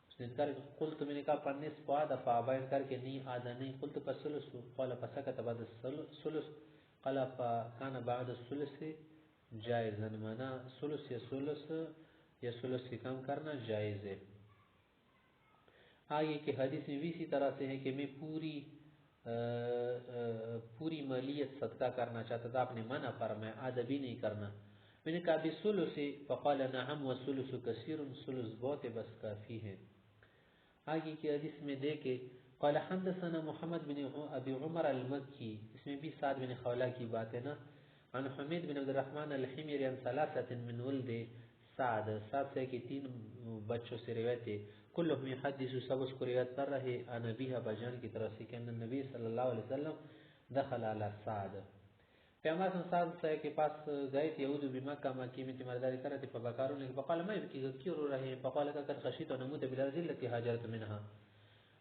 اس نے انکار، قلت میں نے کہا پنس فادا، فابا انکار کہ نہیں آدھا نہیں، قلت فالثلث، قال فسكت بعد الثلث، قال فكان بعد الثلث جائزا، مانا ثلث یا ثلث سے کم کرنا جائز ہے۔ آگے کہ حدیث میں بھی اسی طرح سے ہے کہ میں پوری مالیت صدقہ کرنا چاہتا تھا، آپ نے منع فرمایا آدھا بھی نہیں کرنا، میں نے کہا بثلث، فقال نعم والثلث كثير، ثلث بہت ہے بس کافی ہے۔ آگے کی حدیث میں دیکھے قال حدثنا محمد بن ابی عمر المکی، اس میں بھی سعد بن خولہ کی بات ہے نا، عن حمید بن عبد الرحمن الحميري عن ثلاثه من ولد سعد، سعد سے کہ 3 بچوں سے روایت ہے، کلهم يحدث، سب اس کو روایت کر رہے عن ابیہ بجان کی طرف سے کہ النبی صلی اللہ علیہ وسلم دخل على سعد، پیغمبر صلی اللہ علیہ وسلم کے پاس گئے تھے، یہود بمکہ، مکی میں تیمارداری کر رہے تھے، فبکاروں نے فقال ما يبكي، کیوں رو رہے ہیں، فقال قد خشيت ان اموت بالارض التي هاجرت منها،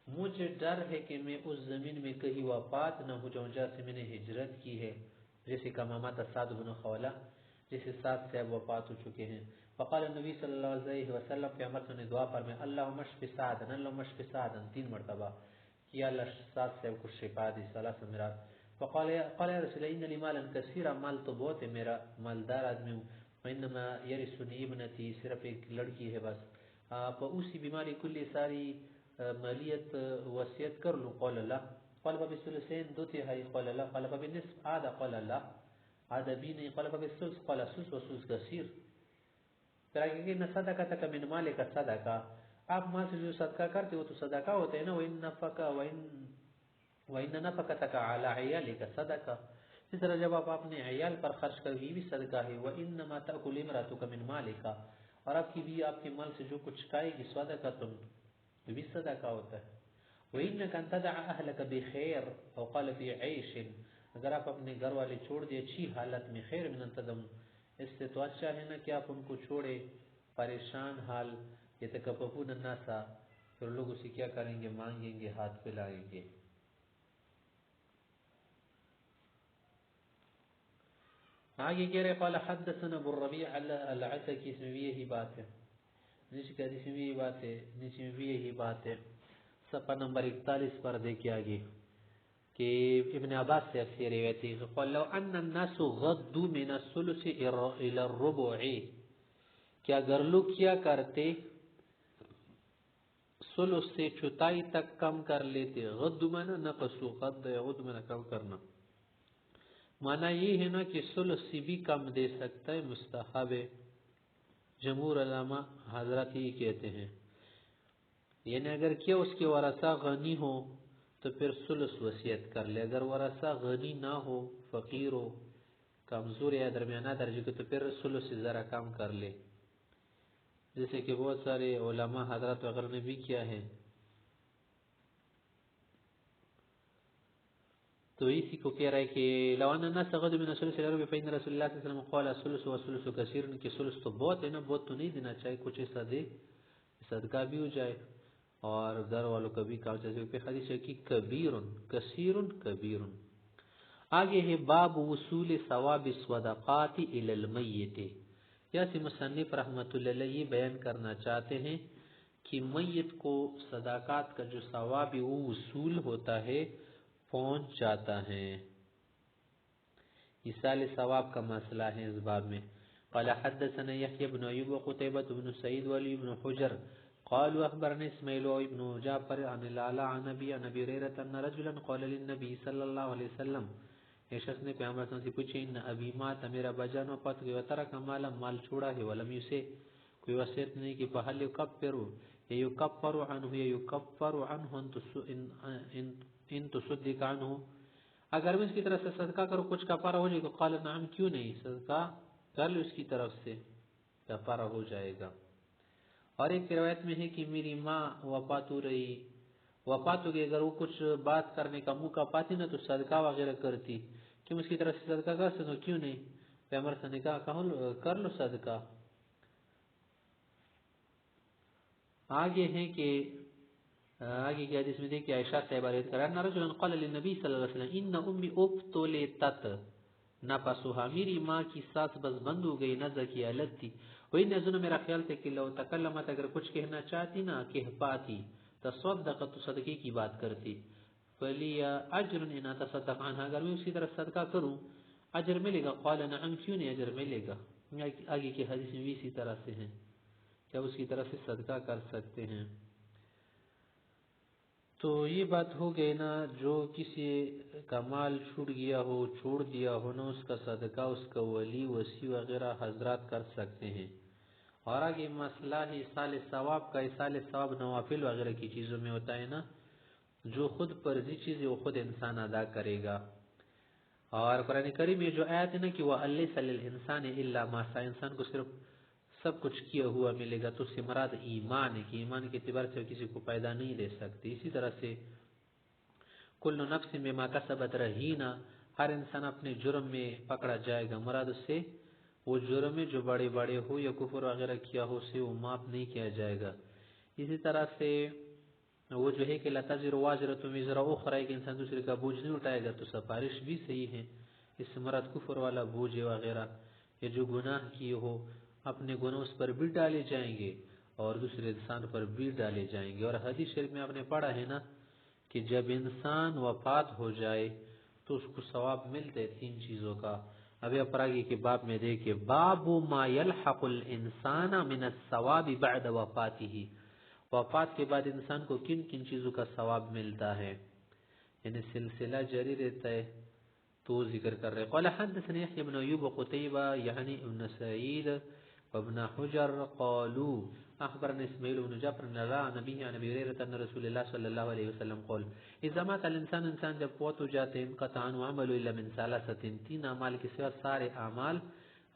مجھے ڈر ہے کہ میں اس زمین میں کہیں وفات نہ ہو جاؤں جہاں سے میں نے ہجرت کی ہے، جیسے کہ مامات سعد بن خولہ، جیسے سعد سے اب وفات ہو چکے ہیں۔ فقال النبی صلی اللہ علیہ وسلم، پیغمبر نے دعا فرمائی، اللهم اشف سعدا، اللهم اشف سعدا، 3 مرتبہ، کہ اللہ سعد سے کو شفا دی، ثلاث مرات۔ فقال يا رسول الله ان لي مالا كثيرا، مال تو بہت ہے، میرا مالدار آدمی ہوں، وانما يرثني ابنتي، صرف ایک لڑکی ہے بس، فاوصي بمالي كل، ساری مالیت وصیت کر لوں، قال لا، قال فبالثلثين، 2/3، قال لا، قال فبالنصف، آدھا، قال لا، آدھا بھی نہیں، قال فبالثلث، قال الثلث والثلث كثير، پھر آگے کہ صدقتك من مالك صدقہ، آپ مال سے جو صدقہ کرتے ہو تو صدقہ ہوتا ہے نا، وَإِنَّ نَفَقَتَكَ عَلَى عِيَالِكَ صَدَقَةٌ، اس طرح جب آپ اپنے عیال پر خرچ کر یہ بھی صدقہ ہے، وَإِنَّمَا تَأْكُلُ امْرَأَتُكَ مِنْ مَالِكَ، اور آپ کی بھی آپ کے مال سے جو کچھ کھائے گی، صدقۃ، یہ بھی صدقہ ہوتا ہے، وَإِنَّكَ أَن تَدَعَ أَهْلَكَ بِخَيْرٍ، أو قال فِي عَيْشٍ، اگر آپ اپنے گھر والے چھوڑ دیں اچھی حالت میں، خیر من تدم، اس سے تو اچھا ہے نا کہ آپ ان کو چھوڑے پریشان حال، یتکففون الناس، پھر لوگ اسے کیا کریں گے، مانگیں گے، ہاتھ پھیلائیں گے۔ آگے کہہ رہے قال حدثنا ابو الربيع العتكي، اس میں بھی یہی بات ہے، نیچے کے حدیث میں بھی یہی بات ہے، نیچے میں بھی یہی بات ہے، صفحہ نمبر 41 پر دیکھیں آگے کہ ابن عباس سے اکثر روایت ہے، قال لو ان الناس غضوا من الثلث الى الربع، کہ اگر لوگ کیا کرتے ثلث سے چوتھائی تک کم کر لیتے، غض مانا نقص، غض یغض مانا کم کرنا، مانا یہ ہے نا کہ ثلث سے بھی کم دے سکتا ہے، مستحب ہے، جمہور علماء حضرات یہ کہتے ہیں، یعنی اگر کیا اس کے ورثہ غنی ہو تو پھر ثلث وصیت کر لے، اگر ورثہ غنی نہ ہو، فقیر ہو، کمزور یا درمیانہ درجے کے، تو پھر ثلث سے ذرا کم کر لے، جیسے کہ بہت سارے علماء حضرات وغیرہ نے بھی کیا ہے۔ تو اسی کو کہہ رہا ہے کہ لو ان الناس غضوا من الثلث الى الربع فإن رسول الله صلی اللہ علیہ وسلم قال الثلث والثلث كثير، کہ ثلث تو بہت ہے نا، بہت تو نہیں دینا چاہیے، کچھ حصہ دے، صدقہ بھی ہو جائے اور گھر والوں کا بھی کام چاہیے، پہ حدیث ہے کہ کبیر کثیر کبیر۔ آگے ہے باب وصول ثواب الصدقات الى المیت، یاسی مصنف رحمۃ اللہ علیہ بیان کرنا چاہتے ہیں کہ میت کو صدقات کا جو ثواب ہے وہ وصول ہوتا ہے، پہنچ جاتا ہے، ایصال ثواب کا مسئلہ ہے اس باب میں۔ قال حدثنا يحيى بن ايوب وقتيبة بن سعيد وعلي بن حجر قالوا اخبرنا اسماعيل بن جعفر عن الاعلى عن ابي هريره ان رجلا قال للنبي صلى الله عليه وسلم، ایک شخص نے پیغمبر صلی اللہ علیہ وسلم سے پوچھا، ان ابی مات، میرا بجان وفات گیا، وترک مالا، مال چھوڑا ہے، ولم یوصي، کوئی وصیت نہیں کی، فهل يكفر يكفر عنه يكفر عنه ان تصدق عنه، اگر میں اس کی طرف سے صدقہ کرو کچھ کفارہ ہو جائے گا، قال نعم، کیوں نہیں، صدقہ کر لو اس کی طرف سے، کفارہ ہو جائے گا۔ اور ایک روایت میں ہے کہ میری ماں وفات ہو گئی، اگر وہ کچھ بات کرنے کا موقع پاتی نا تو صدقہ وغیرہ کرتی، کیوں اس کی طرف سے صدقہ کر سکو، کیوں نہیں؟ پیغمبر صلی اللہ علیہ وسلم نے کہا کر لو صدقہ۔ آگے ہے کہ آگے کی حدیث میں دیکھیں عائشہ صاحبہ روایت کرا ان رجلا قال للنبي صلی اللہ علیہ وسلم ان امی ابتلتت نفسها، میری ماں کی سانس بس بند ہو گئی، نزا کی حالت تھی، وان اظن میرا خیال تھا کہ لو تکلمت اگر کچھ کہنا چاہتی نا کہہ پاتی، تصدقت تو صدقے کی بات کرتی، فلی اجر ان اتصدق عنها، اگر میں اس کی طرف صدقہ کروں اجر ملے گا، قال نعم کیوں نہیں اجر ملے گا۔ آگے کی حدیث میں بھی اسی طرح سے ہیں کہ اس کی طرف سے صدقہ کر سکتے ہیں۔ تو یہ بات ہو گئی نا، جو کسی کا مال چھوٹ گیا ہو، چھوڑ دیا ہو نا، اس کا صدقہ اس کا ولی وصی وغیرہ حضرات کر سکتے ہیں۔ اور آگے مسئلہ ہے ایصال ثواب کا۔ ایصال ثواب نوافل وغیرہ کی چیزوں میں ہوتا ہے نا، جو خود فرضی چیز ہے وہ خود انسان ادا کرے گا۔ اور قرآن کریم میں جو آیت ہے نا کہ وَأَلَّيْسَ لِلْإِنسَانِ إِلَّا مَا سَعَى، انسان کو صرف سب کچھ کیا ہوا ملے گا، تو اس سے مراد ایمان ہے کہ ایمان کے اعتبار سے کسی کو پیدا نہیں دے سکتی۔ اسی طرح سے کل نفس بما کسبت رہینہ، ہر انسان اپنے جرم میں پکڑا جائے گا، مراد اس سے وہ جرم ہے جو بڑے بڑے ہو یا کفر وغیرہ کیا ہو اسے وہ معاف نہیں کیا جائے گا۔ اسی طرح سے وہ جو ہے کہ لا تزر وازرۃ وزر اخرى، کہ انسان دوسرے کا بوجھ نہیں اٹھائے گا، تو سفارش بھی صحیح ہے، اس سے مراد کفر والا بوجھ وغیرہ، یا جو گناہ کیے ہو اپنے گناہ اس پر بھی ڈالے جائیں گے اور دوسرے انسان پر بھی ڈالے جائیں گے۔ اور حدیث شریف میں آپ نے پڑھا ہے نا کہ جب انسان وفات ہو جائے تو اس کو ثواب ملتے 3 چیزوں کا۔ ابھی اپراگی کے باب میں دیکھیں، باب ما یلحق الانسان من الثواب بعد وفاته، وفات کے بعد انسان کو کن کن چیزوں کا ثواب ملتا ہے، یعنی سلسلہ جاری رہتا ہے، تو ذکر کر رہے۔ قال حدثنا يحيى بن ايوب وقتيبة يعني ابن سعيد وابن حجر قالوا اخبرنا اسماعيل بن جعفر عن نبيه عن ابي هريره ان رسول الله صلى الله عليه وسلم قال اذا مات الانسان، انسان جب فوت ہو جاتے ہیں، انقطع عنه عمله الا من ثلاثه، 3 اعمال کے سوا سارے اعمال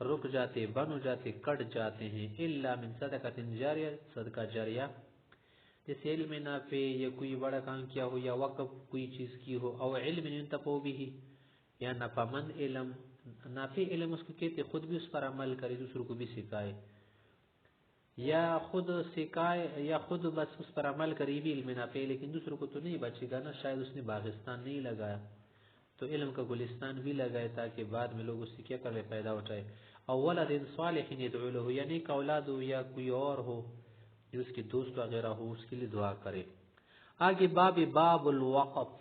رک جاتے، بند ہو جاتے، کٹ جاتے ہیں، الا من صدقۃ جاریہ، صدقہ جاریہ، جیسے علم نافع یا کوئی بڑا کام کیا ہو، یا وقف کوئی چیز کی ہو، او علم ينتفع به، یا نفع مند علم، نافع علم اس کو کہتے خود بھی اس پر عمل کرے دوسروں کو بھی سکھائے، یا خود سکھائے یا خود بس اس پر عمل کرے بھی علم نافع، لیکن دوسروں کو تو نہیں بچے گا نا، شاید اس نے باغستان نہیں لگایا تو علم کا گلستان بھی لگائے تاکہ بعد میں لوگ اس سے کیا کرے پیدا اٹھائے، او ولد صالح يدعو له، یعنی ایک اولاد ہو یا کوئی اور ہو جو اس کے دوست وغیرہ ہو اس کے لیے دعا کرے۔ آگے باب الوقف،